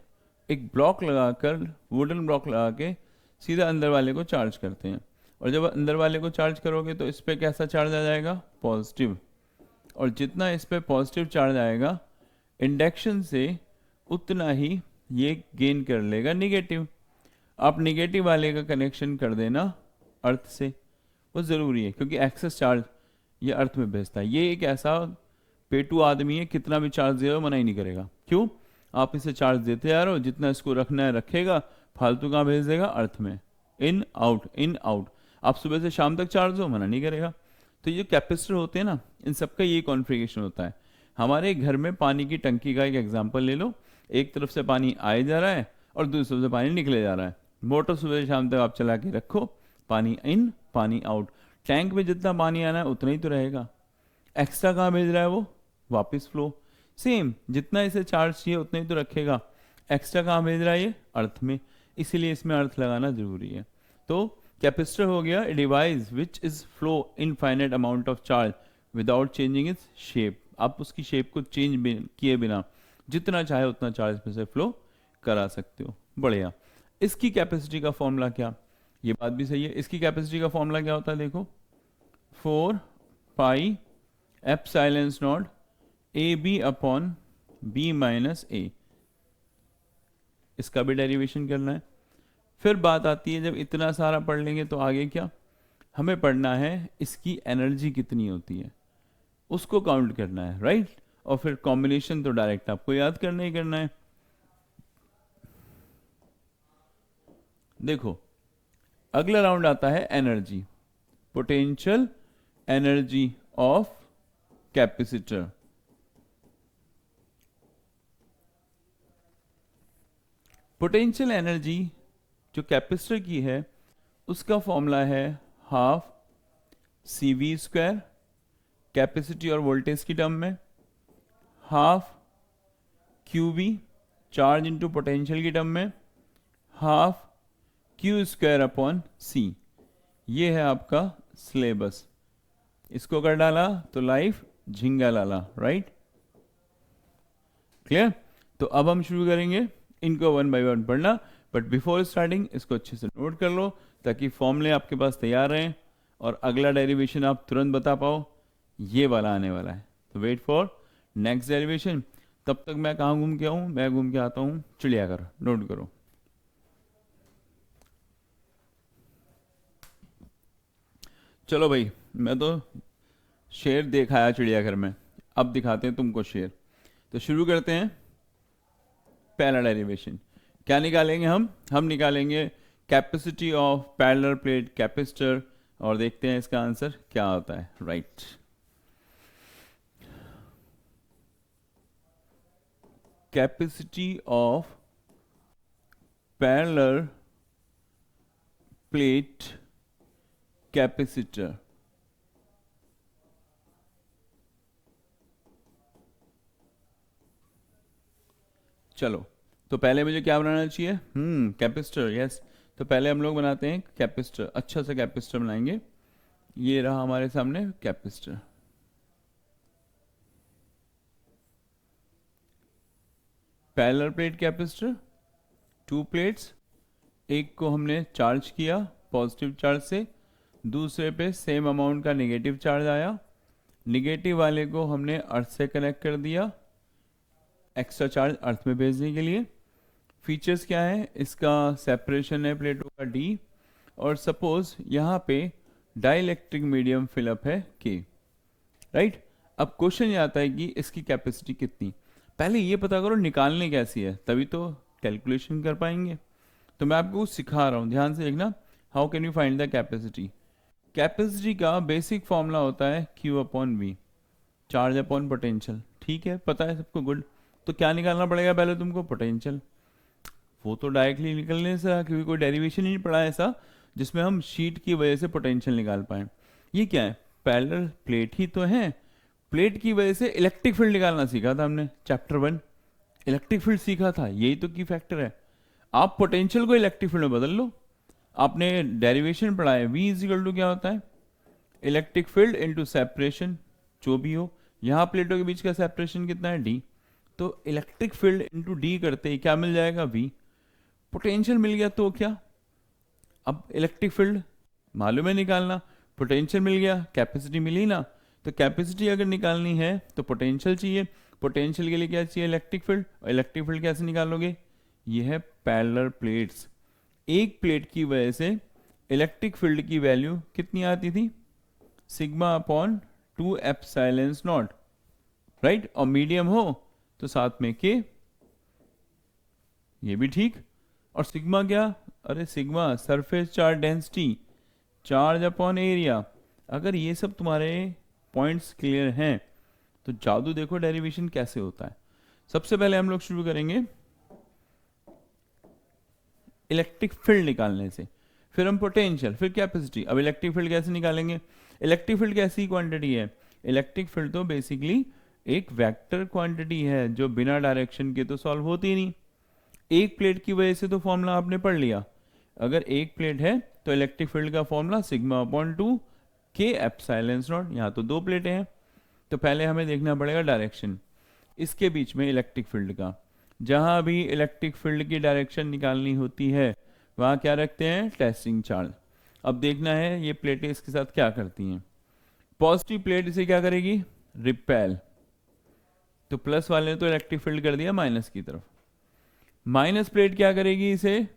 एक ब्लॉक लगाकर, वुडन ब्लॉक लगा के सीधा अंदर वाले को चार्ज करते हैं। और जब अंदर वाले को चार्ज करोगे तो इस पर कैसा चार्ज आ जाएगा, पॉजिटिव। और जितना इस पर पॉजिटिव चार्ज आएगा इंडक्शन से उतना ही ये गेन कर लेगा निगेटिव। आप निगेटिव वाले का कनेक्शन कर देना अर्थ से, वो ज़रूरी है क्योंकि एक्सेस चार्ज ये अर्थ में भेजता है। ये एक ऐसा पेटू आदमी है, कितना भी चार्ज दे रहे हो मना ही नहीं करेगा। क्यों, आप इसे चार्ज देते जा रहे हो, जितना इसको रखना है रखेगा, फालतू कहाँ भेज देगा, अर्थ में। इन आउट इन आउट, आप सुबह से शाम तक चार्ज हो मना नहीं करेगा। तो ये कैपेसिटर होते हैं ना, इन सबका ये कॉन्फ़िगरेशन होता है। हमारे घर में पानी की टंकी का एक एग्जांपल ले लो। एक तरफ से पानी आए जा रहा है और दूसरी तरफ से पानी निकले जा रहा है। मोटर सुबह से शाम तक आप चला के रखो, पानी इन पानी आउट। टैंक में जितना पानी आना है उतना ही तो रहेगा। एक्स्ट्रा कहाँ भेज रहा है वो? वापस फ्लो। सेम, जितना इसे चार्ज चाहिए उतना ही तो रखेगा। एक्स्ट्रा कहाँ भेज रहा है ये? अर्थ में। इसीलिए इसमें अर्थ लगाना जरूरी है। तो कैपेसिटर हो गया a device which is flow infinite amount of charge without changing its shape. आप उसकी शेप को चेंज किए बिना जितना चाहे उतना चार्ज में से फ्लो करा सकते हो। बढ़िया। इसकी कैपेसिटी का फॉर्मूला क्या? ये बात भी सही है। इसकी कैपेसिटी का फॉर्मूला क्या होता है? देखो, 4 pi epsilon naught a b upon b minus a. इसका भी डेरिवेशन करना है। फिर बात आती है, जब इतना सारा पढ़ लेंगे तो आगे क्या? हमें पढ़ना है इसकी एनर्जी कितनी होती है, उसको काउंट करना है, राइट। और फिर कॉम्बिनेशन तो डायरेक्ट आपको याद करना ही करना है। देखो, अगला राउंड आता है energy, potential energy of capacitor. Potential energy जो कैपेसिटर की है उसका फॉर्मूला है half C V square, capacity और वोल्टेज की टर्म में, half Q V charge into potential की टर्म में, half Q square upon C. ये है आपका सिलेबस। इसको कर डाला तो लाइफ झिंगा लाला, राइट। क्लियर? तो अब हम शुरू करेंगे इनको वन बाय वन पढ़ना। बट बिफोर स्टार्टिंग इसको अच्छे से नोट कर लो ताकि फॉर्मूले आपके पास तैयार रहें और अगला डेरिवेशन आप तुरंत बता पाओ। ये वाला आने वाला है, तो वेट फॉर नेक्स्ट डेरिवेशन। तब तक मैं कहाँ घूम के आऊँ? मैं घूम के आता हूँ चिड़ियाघर। नोट करो। चलो भाई, मैं तो शेर दिखाया चिड़ियाघर में, अब दिखाते हैं तुमको शेर। तो शुरू करते हैं। पहला डेरिवेशन क्या निकालेंगे हम निकालेंगे capacity of parallel plate capacitor, और देखते हैं इसका आंसर क्या आता है, right. Capacity of parallel plate capacitor. चलो, तो पहले मुझे क्या बनाना चाहिए? Capacitor, yes. तो पहले हम लोग बनाते हैं कैपेसिटर, अच्छा सा कैपेसिटर बनाएंगे। ये रहा हमारे सामने capacitor. Parallel plate capacitor, 2 plates, एक को हमने चार्ज किया पॉजिटिव चार्ज से, दूसरे पे सेम अमाउंट का नेगेटिव चार्ज आया। नेगेटिव वाले को हमने अर्थ से कनेक्ट कर दिया एक्स्ट्रा चार्ज अर्थ में भेजने के लिए। फीचर्स क्या है? इसका सेपरेशन है प्लेटों का D, और सपोज यहाँ पे डाइलेक्ट्रिक मीडियम फिलअप है K, राइट। अब क्वेश्चन ये आता है कि इसकी कैपेसिटी कितनी। पहले ये पता करो निकालने कैसी है, तभी तो कैलकुलेशन कर पाएंगे। तो मैं आपको सिखा रहा हूँ, ध्यान से देखना। How can you find the capacity? Capacity का बेसिक फॉर्मूला होता है Q upon V, charge upon potential. ठीक है, पता है सबको, गुड। तो क्या निकालना पड़ेगा पहले तुमको? पोटेंशियल। वो तो डायरेक्टली निकलने से, क्योंकि कोई डेरिवेशन ही नहीं पड़ा ऐसा जिसमें हम शीट की वजह से पोटेंशियल निकाल पाए। ये क्या है? पैरेलल प्लेट ही तो है। प्लेट की वजह से इलेक्ट्रिक फील्ड निकालना सीखा था हमने, चैप्टर 1 इलेक्ट्रिक फील्ड सीखा था। यही तो की फैक्टर है। आप पोटेंशियल को इलेक्ट्रिक फील्ड में बदल लो। आपने डेरिवेशन पढ़ा है, V इजिकल टू क्या होता है? इलेक्ट्रिक फील्ड इनटू सेपरेशन, जो भी हो। यहाँ प्लेटों के बीच का सेपरेशन कितना है? D। तो इलेक्ट्रिक फील्ड इनटू D करते ही क्या मिल जाएगा? V। पोटेंशियल मिल गया तो क्या? अब इलेक्ट्रिक फील्ड मालूम है निकालना, पोटेंशियल मिल गया, कैपेसिटी मिली ना। तो कैपेसिटी अगर निकालनी है तो पोटेंशियल चाहिए, पोटेंशियल के लिए क्या चाहिए? Electric field. और इलेक्ट्रिक फील्ड कैसे निकालोगे? ये है पैरेलल प्लेट्स। एक प्लेट की वजह से इलेक्ट्रिक फील्ड की वैल्यू कितनी आती थी? Sigma upon 2 epsilon not, right. और मीडियम हो तो साथ में के, ये भी ठीक। और सिग्मा क्या? अरे sigma surface charge density, charge upon area. अगर ये सब तुम्हारे पॉइंट्स क्लियर हैं तो जादू देखो डेरिवेशन कैसे होता है। सबसे पहले हम लोग शुरू करेंगे इलेक्ट्रिक फील्ड निकालने से, फिर हम पोटेंशियल, फिर कैपेसिटी। अब इलेक्ट्रिक फील्ड कैसे निकालेंगे? इलेक्ट्रिक फील्ड कैसी क्वांटिटी है? इलेक्ट्रिक फील्ड तो बेसिकली एक वेक्टर क्वांटिटी है जो बिना डायरेक्शन के तो सॉल्व होती ही नहीं। एक प्लेट की वजह से तो फॉर्मूला आपने पढ़ लिया। अगर एक प्लेट है तो इलेक्ट्रिक फील्ड का फॉर्मूला सिग्मा अपॉन 2 के एप्सिलॉन नॉट। यहाँ तो दो प्लेटें हैं तो पहले हमें देखना पड़ेगा डायरेक्शन इसके बीच में इलेक्ट्रिक फील्ड का। जहां भी इलेक्ट्रिक फील्ड की डायरेक्शन निकालनी होती है वहां क्या रखते हैं? Testing charge. अब देखना है ये प्लेटें इसके साथ क्या करती हैं। पॉजिटिव प्लेट इसे क्या करेगी? रिपेल। तो प्लस वाले ने तो इलेक्ट्रिक फील्ड कर दिया माइनस की तरफ। माइनस प्लेट क्या करेगी? इसे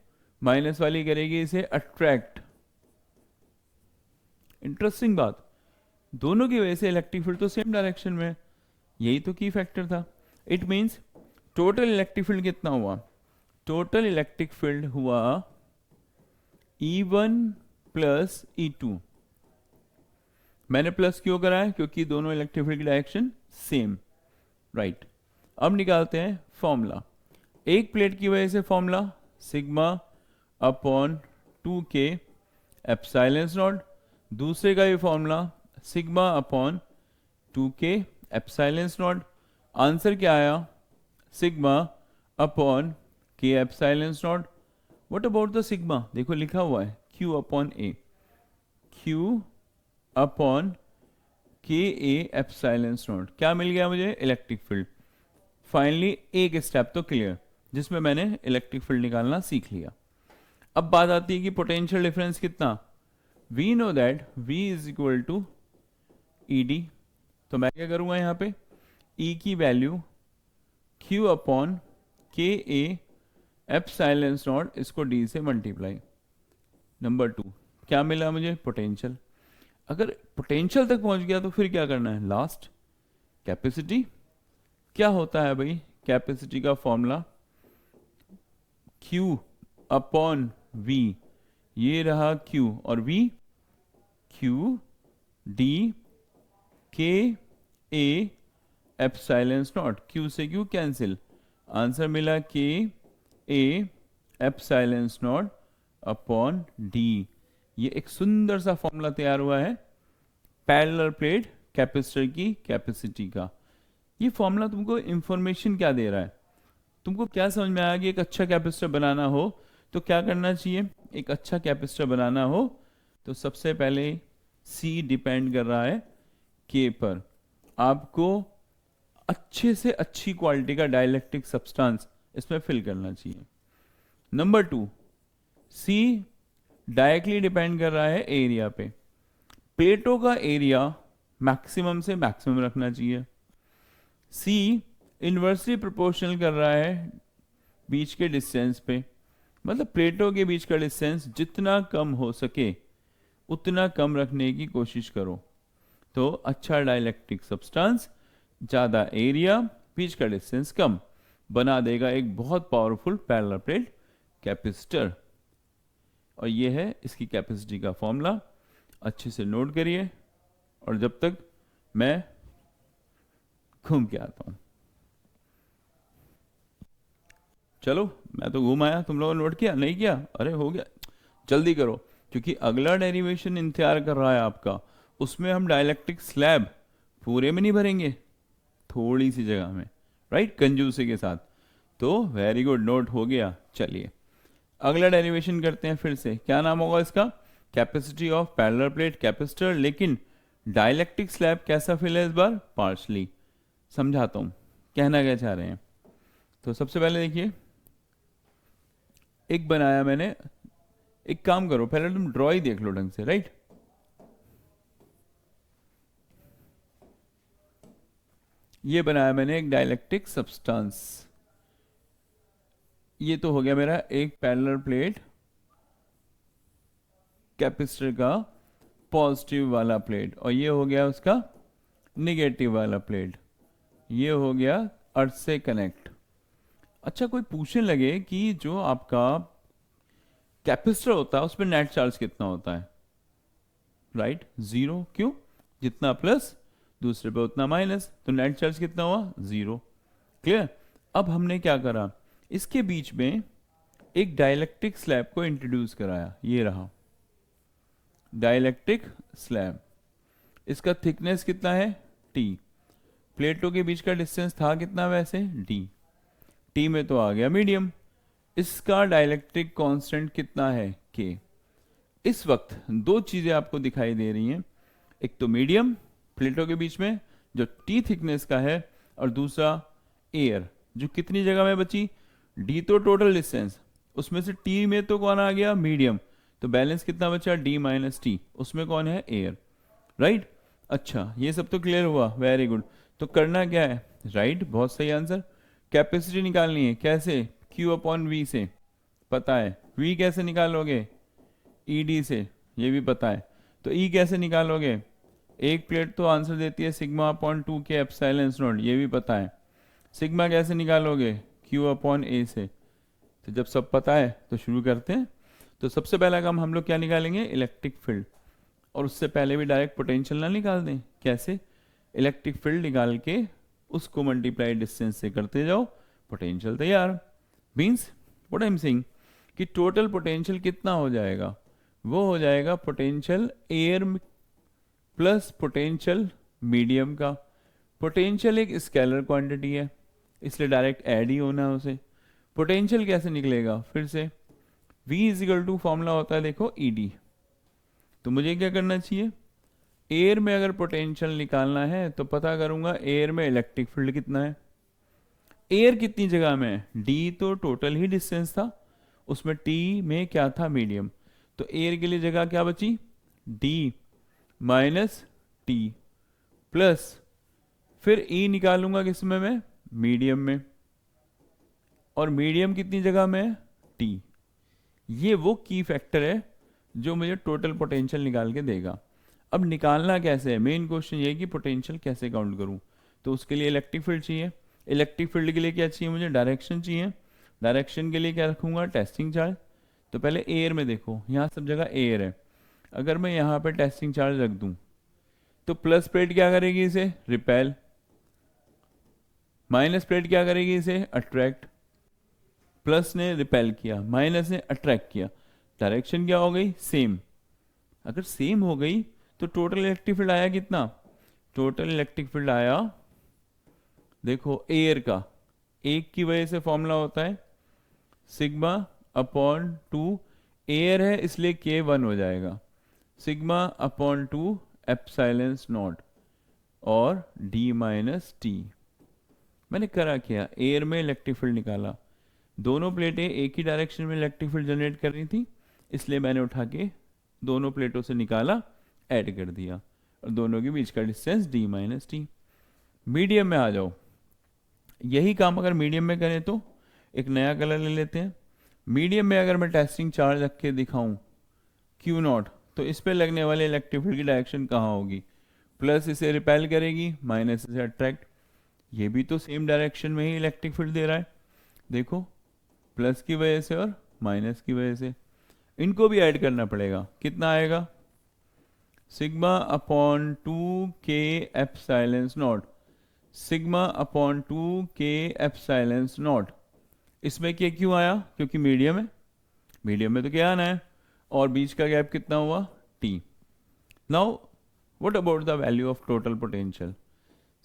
माइनस वाली करेगी इसे अट्रैक्ट। इंटरेस्टिंग बात, दोनों की वजह से इलेक्ट्रिक फील्ड तो सेम डायरेक्शन में है। यही तो की फैक्टर था। It means total electric field कितना हुआ? टोटल इलेक्ट्रिक फील्ड हुआ E1 प्लस E2। मैंने प्लस क्यों करा है? क्योंकि दोनों इलेक्ट्रिक फील्ड की डायरेक्शन सेम, राइट। अब निकालते हैं फॉर्मूला। एक प्लेट की वजह से formula sigma upon 2k epsilon not. दूसरे का भी formula sigma upon 2k epsilon not. Answer क्या आया? Sigma upon k epsilon not. What about the sigma? देखो लिखा हुआ है q upon a, q upon k a epsilon not. क्या मिल गया मुझे? Electric field. फाइनली एक स्टेप तो क्लियर जिसमें मैंने इलेक्ट्रिक फील्ड निकालना सीख लिया। अब बात आती है कि पोटेंशियल डिफरेंस कितना। We know that V is equal to ED। तो मैं क्या करूंगा यहाँ पे? E की वैल्यू Q अपॉन के ए एप्सिलॉन नॉट, इसको D से मल्टीप्लाई। नंबर 2 क्या मिला मुझे? पोटेंशियल। अगर पोटेंशियल तक पहुंच गया तो फिर क्या करना है? Last capacity. क्या होता है भाई कैपेसिटी का फॉर्मूला? Q upon V। ये रहा Q और V Q D के A एप्सिलॉन नॉट। Q से Q कैंसिल, आंसर मिला के A epsilon not upon D। ये एक सुंदर सा फॉर्मूला तैयार हुआ है पैरेलल प्लेट कैपेसिटर की कैपेसिटी का। ये फॉर्मूला तुमको इंफॉर्मेशन क्या दे रहा है? तुमको क्या समझ में आया कि एक अच्छा कैपेसिटर बनाना हो तो क्या करना चाहिए? एक अच्छा कैपेसिटर बनाना हो तो सबसे पहले C डिपेंड कर रहा है K पर। आपको अच्छे से अच्छी क्वालिटी का डाइलेक्ट्रिक सब्सटेंस इसमें फिल करना चाहिए। नंबर 2 C डायरेक्टली डिपेंड कर रहा है एरिया पे। प्लेटों का एरिया मैक्सिमम से मैक्सिमम रखना चाहिए। C इन्वर्सली प्रोपोर्शनल कर रहा है बीच के डिस्टेंस पे। मतलब प्लेटों के बीच का डिस्टेंस जितना कम हो सके उतना कम रखने की कोशिश करो तो अच्छा डाइलेक्ट्रिक सब्सटेंस, ज़्यादा एरिया, बीच का डिस्टेंस कम, बना देगा एक बहुत पावरफुल पैरेलल प्लेट कैपेसिटर। और ये है इसकी कैपेसिटी का फॉर्मूला। अच्छे से नोट करिए और जब तक मैं घूम के आता हूं। चलो मैं तो घूम आया, तुम लोगों ने नोट किया? नहीं किया? अरे हो गया, जल्दी करो क्योंकि अगला डेरिवेशन इंतजार कर रहा है आपका। उसमें हम डाइलेक्ट्रिक स्लैब पूरे में नहीं भरेंगे, थोड़ी सी जगह में, राइट, कंजूसी के साथ। तो वेरी गुड, नोट हो गया। चलिए अगला डेरिवेशन करते हैं फिर से। क्या नाम होगा इसका? Capacity of parallel plate capacitor. लेकिन डाइलेक्ट्रिक स्लैब कैसा फिल है इस बार? पार्शली। समझाता हूं कहना क्या चाह रहे हैं। तो सबसे पहले देखिए, एक बनाया मैंने। एक काम करो, पहले तुम ड्रॉ ही देख लो ढंग से, राइट। ये बनाया मैंने एक डाइलेक्ट्रिक सब्सटेंस। ये तो हो गया मेरा एक पैरेलल प्लेट कैपेसिटर का पॉजिटिव वाला प्लेट, और ये हो गया उसका निगेटिव वाला प्लेट। ये हो गया अर्थ से कनेक्ट। अच्छा, कोई पूछने लगे कि जो आपका कैपेसिटर होता है उस पर नेट चार्ज कितना होता है? राइट, 0। क्यों? जितना प्लस दूसरे पे उतना माइनस, तो नेट चार्ज कितना हुआ? 0। क्लियर? अब हमने क्या करा, इसके बीच में एक डाइलेक्ट्रिक स्लैब को इंट्रोड्यूस कराया, ये रहा डाइलेक्ट्रिक स्लैब। इसका थिकनेस कितना है? T। प्लेटों के बीच का डिस्टेंस था कितना वैसे? D। T में तो आ गया मीडियम। इसका डाइलेक्ट्रिक कांस्टेंट कितना है? K। इस वक्त दो चीजें आपको दिखाई दे रही हैं, एक तो मीडियम प्लेटों के बीच में जो T थिकनेस का है, और दूसरा एयर जो कितनी जगह में बची? D तो टोटल डिस्टेंस, उसमें से T में तो कौन आ गया? मीडियम। तो बैलेंस कितना बचा? D माइनस T, उसमें कौन है? एयर। राइट? अच्छा, ये सब तो क्लियर हुआ, वेरी गुड। तो करना क्या है? राइट, बहुत सही आंसर। कैपेसिटी निकालनी है, कैसे? Q अपॉन V से, पता है। V कैसे निकालोगे? ED से, ये भी पता है। तो E कैसे निकालोगे? एक प्लेट तो आंसर देती है sigma upon 2K epsilon not, ये भी पता है। सिग्मा कैसे निकालोगे? Q अपॉन A से। तो जब सब पता है तो शुरू करते हैं। तो सबसे पहला काम हम लोग क्या निकालेंगे? Electric field. और उससे पहले भी डायरेक्ट पोटेंशियल ना निकाल दें? कैसे? इलेक्ट्रिक फील्ड निकाल के उसको मल्टीप्लाई डिस्टेंस से करते जाओ, पोटेंशियल तैयार। Means what I am saying कि टोटल पोटेंशियल कितना हो जाएगा? वो हो जाएगा potential air plus potential medium का। पोटेंशियल एक स्केलर क्वांटिटी है, इसलिए डायरेक्ट ऐड ही होना है उसे। पोटेंशियल कैसे निकलेगा? फिर से V इजिकल टू फॉर्मूला होता है देखो ED। तो मुझे क्या करना चाहिए? एयर में अगर पोटेंशियल निकालना है तो पता करूंगा एयर में इलेक्ट्रिक फील्ड कितना है। एयर कितनी जगह में है? D तो टोटल ही डिस्टेंस था, उसमें T में क्या था? मीडियम। तो एयर के लिए जगह क्या बची? D माइनस T प्लस, फिर E निकालूंगा किस में? मैं मीडियम में। और मीडियम कितनी जगह में है? T। ये वो की फैक्टर है जो मुझे टोटल पोटेंशियल निकाल के देगा। अब निकालना कैसे है? मेन क्वेश्चन ये है कि पोटेंशियल कैसे काउंट करूं। तो उसके लिए इलेक्ट्रिक फील्ड चाहिए। इलेक्ट्रिक फील्ड के लिए क्या चाहिए मुझे? डायरेक्शन चाहिए। डायरेक्शन के लिए क्या रखूंगा? Testing charge. तो पहले एयर में देखो, यहाँ सब जगह एयर है। अगर मैं यहाँ पे टेस्टिंग चार्ज रख दूं तो प्लस प्लेट क्या करेगी? इसे रिपेल। माइनस प्लेट क्या करेगी? इसे अट्रैक्ट। प्लस ने रिपेल किया, माइनस ने अट्रैक्ट किया, डायरेक्शन क्या हो गई? सेम। अगर सेम हो गई तो टोटल इलेक्ट्रिक फील्ड आया कितना? टोटल इलेक्ट्रिक फील्ड आया, देखो एयर का एक की वजह से फॉर्मूला होता है सिग्मा अपॉन 2। एयर है इसलिए K1 हो जाएगा, सिग्मा अपॉन 2 एप्सिलॉन नॉट और D माइनस T। मैंने करा क्या? एयर में इलेक्ट्रिक फील्ड निकाला। दोनों प्लेटें एक ही डायरेक्शन में इलेक्ट्रिक फील्ड जनरेट कर रही थी, इसलिए मैंने उठा के दोनों प्लेटों से निकाला, ऐड कर दिया, और दोनों के बीच का distance D minus T। Medium में आ जाओ। यही काम अगर मीडियम में करें तो एक नया कलर ले लेते हैं। मीडियम में अगर मैं टेस्टिंग चार्ज रख के दिखाऊं Q0, तो इस पे लगने वाले इलेक्ट्रिक फील्ड की डायरेक्शन कहाँ होगी? प्लस इसे रिपेल करेगी, माइनस इसे अट्रैक्ट। ये भी तो सेम डायरेक्शन में ही इलेक्ट्रिक फील्ड दे रहा है, देखो प्लस की वजह से और माइनस की वजह से। इनको भी ऐड करना पड़ेगा। कितना आएगा? Sigma upon 2K epsilon not, sigma upon 2K epsilon not. इसमें K क्यों आया? क्योंकि मीडियम है, मीडियम में तो क्या आना है, और बीच का गैप कितना हुआ? T। Now what about the value of total potential?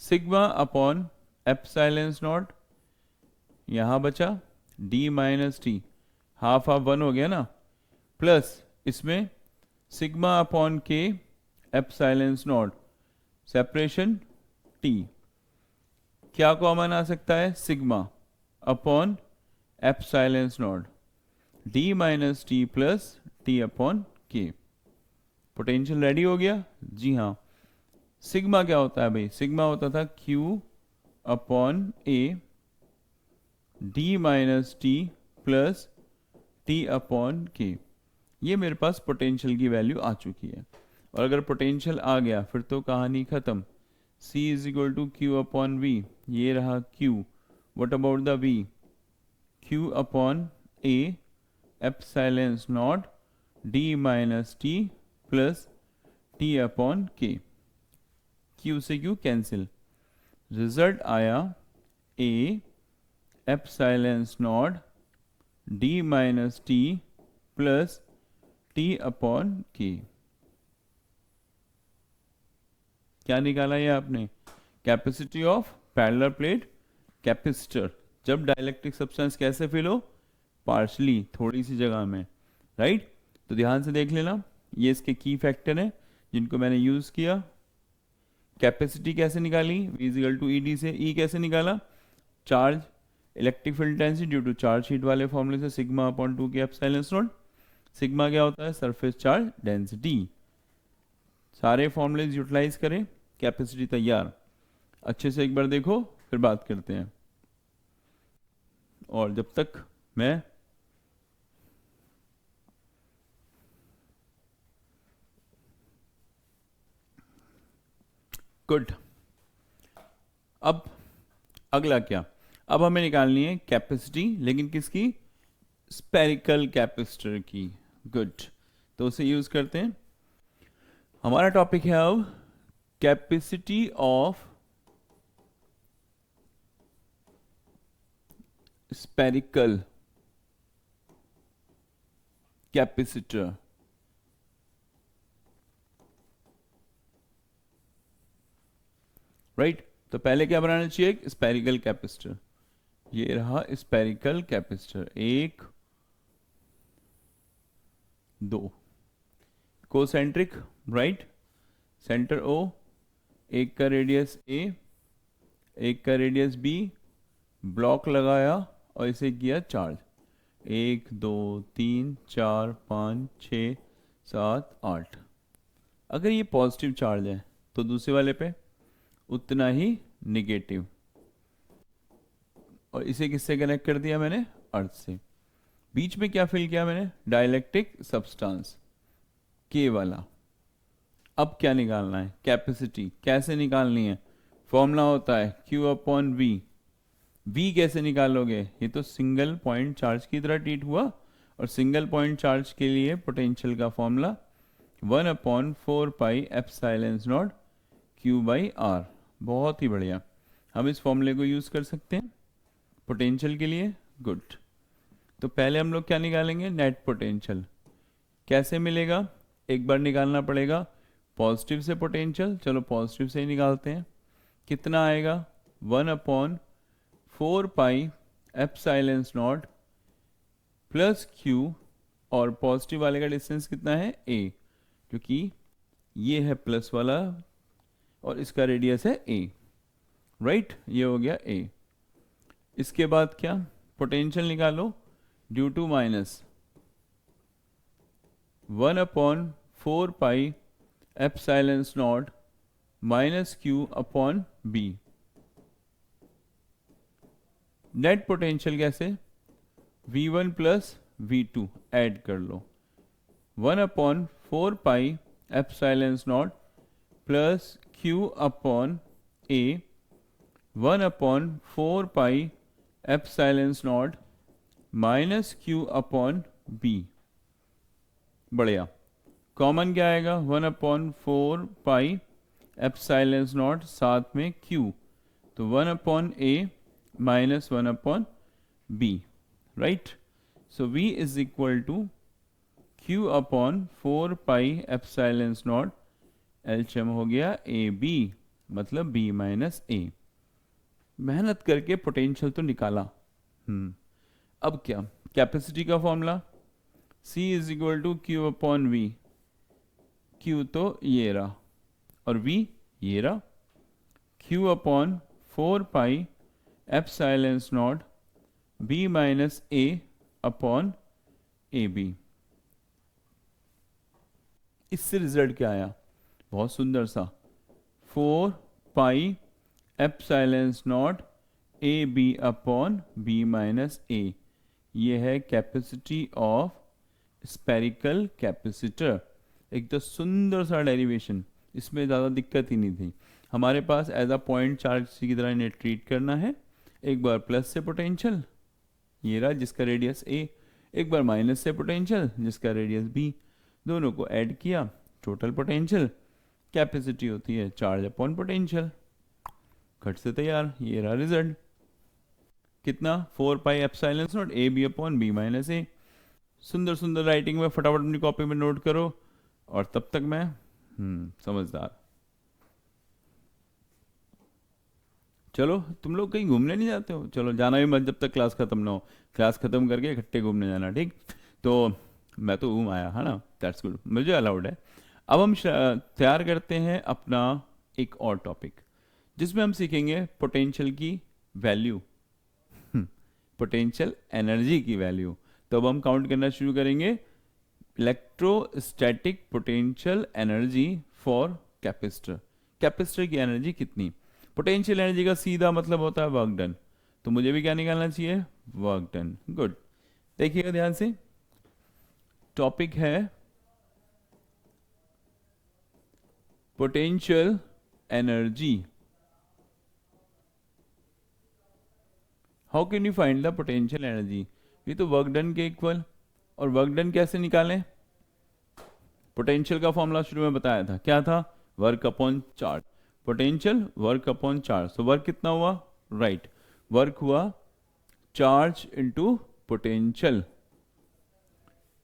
Sigma upon epsilon not, यहां बचा D minus T, half half 1 हो गया ना, प्लस इसमें sigma upon K epsilon not, separation T। क्या कॉमन आ सकता है? Sigma upon epsilon not, D minus T plus T upon K। Potential ready हो गया? जी हाँ। सिग्मा क्या होता है भाई? सिग्मा होता था Q upon A D minus T plus T upon K। ये मेरे पास पोटेंशियल की वैल्यू आ चुकी है, और अगर पोटेंशियल आ गया फिर तो कहानी खत्म। C is equal to Q upon V, ये रहा Q। What about the V? Q upon A epsilon not D minus T plus T upon K। Q से क्यू कैंसिल, रिजल्ट आया A epsilon not D minus T plus T upon K. क्या निकाला ये आपने? Capacity of parallel plate capacitor. जब dielectric substance कैसे fill हो? Partially, थोड़ी सी जगह में, राइट। तो ध्यान से देख लेना, ये इसके की फैक्टर हैं जिनको मैंने यूज किया। कैपेसिटी कैसे निकाली? V इक्वल टू ED से। E कैसे निकाला? Charge electric field intensity due to charge sheet वाले फॉर्मूले से, सिग्मा अपॉन 2 के एप्सिलॉन नॉट। सिग्मा क्या होता है? Surface charge density. सारे फॉर्मूलेज यूटिलाइज करें, कैपेसिटी तैयार। अच्छे से एक बार देखो, फिर बात करते हैं। और जब तक मैं गुड। अब अगला क्या? अब हमें निकालनी है कैपेसिटी, लेकिन किसकी? स्पेरिकल कैपेसिटर की। गुड, तो उसे यूज करते हैं। हमारा टॉपिक है अब capacity of spherical capacitor. Right, तो पहले क्या बनाना चाहिए? Spherical capacitor. ये रहा spherical capacitor, 1 2, concentric, right, centre O, एक का रेडियस A, एक का रेडियस B, ब्लॉक लगाया और इसे किया चार्ज। 1 2 3 4 5 6 7 8। अगर ये पॉजिटिव चार्ज है तो दूसरे वाले पे उतना ही निगेटिव। और इसे किससे कनेक्ट कर दिया मैंने? अर्थ से। बीच में क्या फिल किया मैंने? डाइलेक्ट्रिक सब्सटेंस, के वाला। अब क्या निकालना है? कैपेसिटी। कैसे निकालनी है? फॉर्मूला होता है Q अपॉन V। V कैसे निकालोगे? ये तो सिंगल पॉइंट चार्ज की तरह ट्रीट हुआ, और सिंगल पॉइंट चार्ज के लिए पोटेंशियल का formula 1 upon 4 pi epsilon not Q by R। बहुत ही बढ़िया, हम इस फॉर्मूले को यूज कर सकते हैं पोटेंशियल के लिए। गुड, तो पहले हम लोग क्या निकालेंगे? Net potential. कैसे मिलेगा? एक बार निकालना पड़ेगा पॉजिटिव से पोटेंशियल। चलो पॉजिटिव से ही निकालते हैं। कितना आएगा? 1 upon 4 pi epsilon not plus Q, और पॉजिटिव वाले का डिस्टेंस कितना है? A, क्योंकि ये है प्लस वाला और इसका रेडियस है A, राइट। ये हो गया A। इसके बाद क्या? पोटेंशियल निकालो due to minus 1 upon 4 pi epsilon not minus Q upon B। Net potential कैसे? V1 प्लस V2 ऐड कर लो। 1 upon 4 pi epsilon not plus Q upon A, 1 upon 4 pi epsilon not minus Q upon B। बढ़िया, common क्या आएगा? 1 upon 4 pi epsilon not, साथ में Q, तो 1 upon A minus 1 upon B, right. So V is equal to Q upon 4 pi epsilon not, LCM हो गया AB, मतलब B minus A। मेहनत करके पोटेंशियल तो निकाला। अब क्या? कैपेसिटी का formula C is equal to Q upon V। Q तो ये रहा और V ये रहा। Q upon 4 pi epsilon not B minus A upon AB। इससे रिजल्ट क्या आया? बहुत सुंदर सा, 4 pi epsilon not AB upon B minus A। ये है कैपेसिटी ऑफ स्पेरिकल कैपेसिटर। एक तो सुंदर सा डेरिवेशन, इसमें ज़्यादा दिक्कत ही नहीं थी। हमारे पास एज अ पॉइंट चार्ज की तरह इन्हें ट्रीट करना है। एक बार प्लस से पोटेंशियल, ये रहा जिसका रेडियस A, एक बार माइनस से पोटेंशियल जिसका रेडियस B, दोनों को ऐड किया, टोटल पोटेंशियल कैपेसिटी होती है चार्ज अपॉन पोटेंशियल। खट से तैयार, ये रहा रिजल्ट। कितना 4 pi epsilon naught a b upon b minus a. सुंदर सुंदर राइटिंग में फटाफट अपनी कॉपी में नोट करो, और तब तक मैं समझदार। चलो तुम लोग कहीं घूमने नहीं जाते हो? चलो जाना भी मत जब तक क्लास खत्म ना हो। क्लास खत्म करके इकट्ठे घूमने जाना, ठीक? तो मैं तो घूम आया है ना, दैट्स गुड, मुझे अलाउड है। अब हम तैयार करते हैं अपना एक और टॉपिक, जिसमें हम सीखेंगे पोटेंशियल की वैल्यू, पोटेंशियल एनर्जी की वैल्यू। तो अब हम काउंट करना शुरू करेंगे। Electrostatic potential energy for capacitor. Capacitor की एनर्जी कितनी? पोटेंशियल एनर्जी का सीधा मतलब होता है वर्क डन, तो मुझे भी क्या निकालना चाहिए? Work done. गुड, देखिएगा ध्यान से। टॉपिक है potential energy. How can you find the potential energy? ये तो वर्क डन के इक्वल, और वर्क डन कैसे निकालें? पोटेंशियल का फॉर्मूला शुरू में बताया था, क्या था? Work upon charge. Potential work upon charge, तो वर्क कितना हुआ? राइट, वर्क हुआ चार्ज इनटू पोटेंशियल।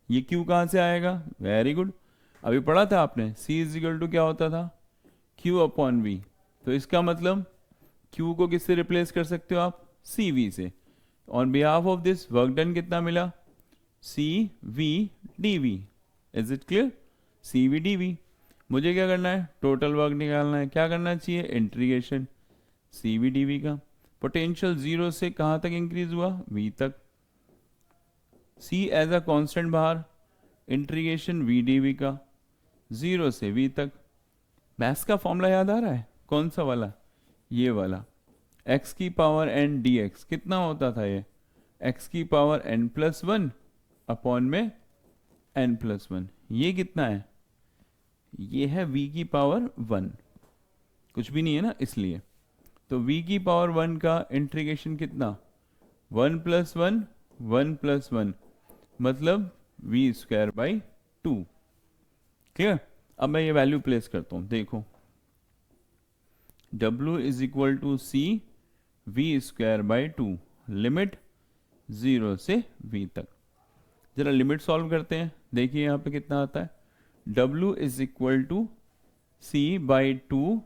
ये क्यू कहां से आएगा? वेरी गुड, अभी पढ़ा था आपने, C इज इक्वल टू क्या होता था? Q upon V। तो इसका मतलब Q को किससे रिप्लेस कर सकते हो आप? CV से। On behalf of this work done कितना मिला? CV dV। Is it clear? CV dV। मुझे क्या करना है? टोटल वर्क निकालना है। क्या करना चाहिए? इंटीग्रेशन CV dV का। पोटेंशियल 0 से कहां तक इंक्रीज हुआ? V तक। C एज अ कांस्टेंट बाहर, इंटीग्रेशन V dV का 0 से V तक। मैथ्स का फॉर्मूला याद आ रहा है? कौन सा वाला? ये वाला। x की पावर n dx कितना होता था ये? x की पावर n प्लस 1 अपॉन में n प्लस 1। ये कितना है? ये है v की पावर 1, कुछ भी नहीं है ना इसलिए। तो v की पावर 1 का इंटीग्रेशन कितना? 1 प्लस 1, 1 प्लस 1, मतलब v स्क्वायर बाई 2। क्लियर? अब मैं ये वैल्यू प्लेस करता हूं, देखो। W is equal to C V square by 2, limit 0 से v तक। जरा लिमिट सॉल्व करते हैं, देखिए यहां पे कितना आता है। W is equal to C by 2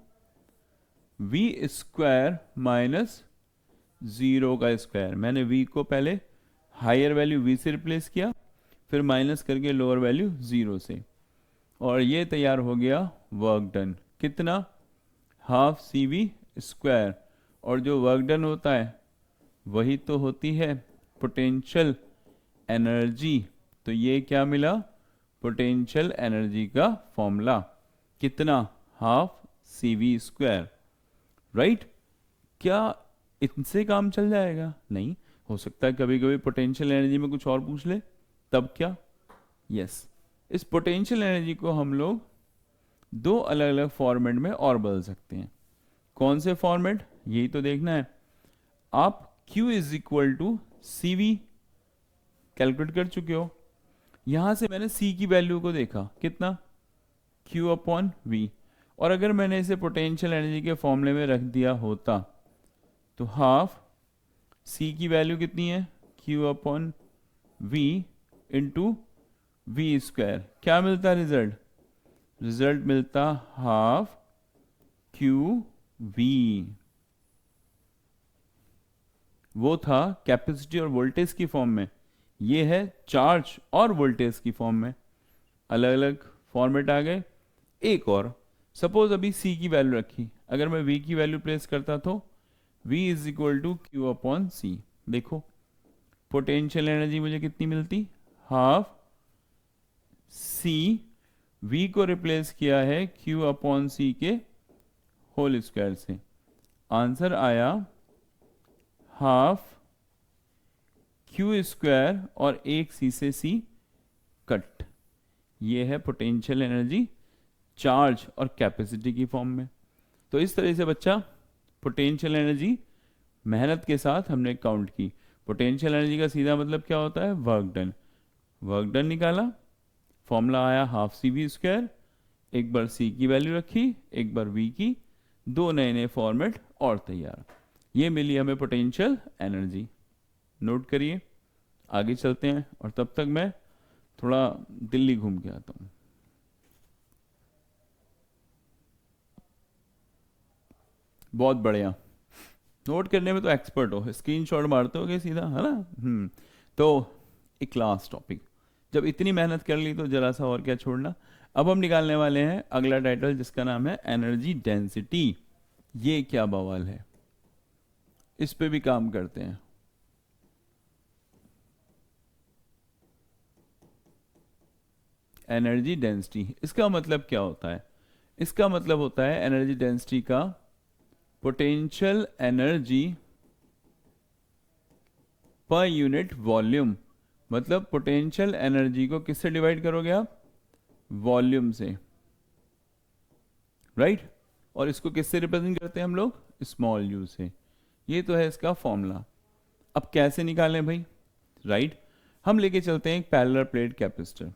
V square minus 0 का स्क्वायर। मैंने v को पहले हायर वैल्यू v से रिप्लेस किया, फिर माइनस करके लोअर वैल्यू 0 से, और ये तैयार हो गया वर्क डन। कितना? Half CV square. और जो वर्क डन होता है वही तो होती है पोटेंशियल एनर्जी। तो ये क्या मिला? पोटेंशियल एनर्जी का फॉर्मूला। कितना? Half CV square. राइट? क्या इनसे काम चल जाएगा? नहीं, हो सकता है कभी कभी पोटेंशियल एनर्जी में कुछ और पूछ ले, तब क्या? यस, इस पोटेंशियल एनर्जी को हम लोग दो अलग अलग फॉर्मेट में और बदल सकते हैं। कौन से फॉर्मेट? यही तो देखना है। आप Q is equal to CV calculate कर चुके हो। यहां से मैंने C की वैल्यू को देखा, कितना? Q upon V। और अगर मैंने इसे पोटेंशियल एनर्जी के फॉर्मूले में रख दिया होता, तो हाफ C की वैल्यू कितनी है? Q upon V into V square. क्या मिलता रिजल्ट? रिजल्ट मिलता हाफ QV। वो था कैपेसिटी और वोल्टेज की फॉर्म में, ये है चार्ज और वोल्टेज की फॉर्म में। अलग अलग फॉर्मेट आ गए। एक और, सपोज अभी C की वैल्यू रखी, अगर मैं V की वैल्यू प्लेस करता तो V is equal to Q upon C। देखो पोटेंशियल एनर्जी मुझे कितनी मिलती? हाफ C, V को रिप्लेस किया है Q अपॉन C के होल स्क्वायर से। आंसर आया हाफ Q स्क्वायर और एक C से C कट। ये है पोटेंशियल एनर्जी चार्ज और कैपेसिटी की फॉर्म में। तो इस तरह से बच्चा पोटेंशियल एनर्जी मेहनत के साथ हमने काउंट की। पोटेंशियल एनर्जी का सीधा मतलब क्या होता है? Work done. वर्क डन निकाला, फॉर्मूला आया हाफ CV स्क्वायर। एक बार सी की वैल्यू रखी, एक बार वी की, दो नए नए फॉर्मेट और तैयार। ये मिली हमें पोटेंशियल एनर्जी। नोट करिए, आगे चलते हैं और तब तक मैं थोड़ा दिल्ली घूम के आता हूँ। बहुत बढ़िया, नोट करने में तो एक्सपर्ट हो, स्क्रीनशॉट मारते हो सीधा, है ना। तो एक लास्ट टॉपिक, जब इतनी मेहनत कर ली तो जरा सा और क्या छोड़ना। अब हम निकालने वाले हैं अगला टाइटल जिसका नाम है एनर्जी डेंसिटी। ये क्या बवाल है, इस पे भी काम करते हैं। एनर्जी डेंसिटी, इसका मतलब क्या होता है? इसका मतलब होता है एनर्जी डेंसिटी का potential energy per unit volume. मतलब पोटेंशियल एनर्जी को किससे डिवाइड करोगे आप? वॉल्यूम से, राइट। और इसको किससे रिप्रेजेंट करते हैं हम लोग? स्मॉल यू से। ये तो है इसका फॉर्मूला। अब कैसे निकालें भाई? राइट, हम लेके चलते हैं एक पैरेलल प्लेट कैपेसिटर।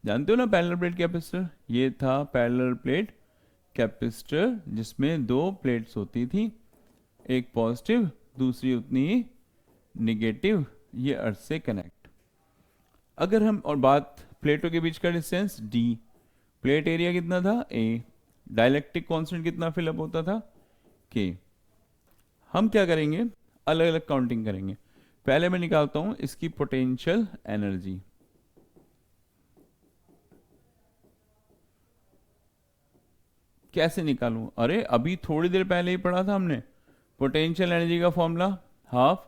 जानते हो ना पैरेलल प्लेट कैपेसिटर? ये था पैरेलल प्लेट कैपेसिटर जिसमें दो प्लेट्स होती थी, एक पॉजिटिव दूसरी उतनी ही निगेटिव, ये अर्थ से कनेक्ट। अगर हम और बात प्लेटों के बीच का डिस्टेंस डी, प्लेट एरिया कितना था? ए, डाइलेक्ट्रिक कांस्टेंट कितना फिलअप होता था? के। हम क्या करेंगे, अलग अलग काउंटिंग करेंगे। पहले मैं निकालता हूं इसकी पोटेंशियल एनर्जी। कैसे निकालूं? अरे अभी थोड़ी देर पहले ही पढ़ा था हमने, पोटेंशियल एनर्जी का formula half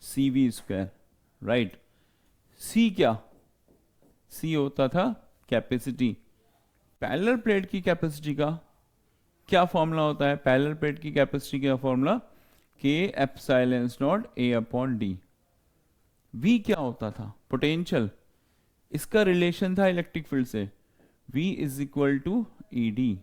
C V square, right. C क्या? सी होता था कैपेसिटी। पैरेलल प्लेट की कैपेसिटी का क्या फॉर्मूला होता है? पैरेलल प्लेट की कैपेसिटी का formula K epsilon naught A upon D. V क्या होता था? पोटेंशियल। इसका रिलेशन था इलेक्ट्रिक फील्ड से, V is equal to E D.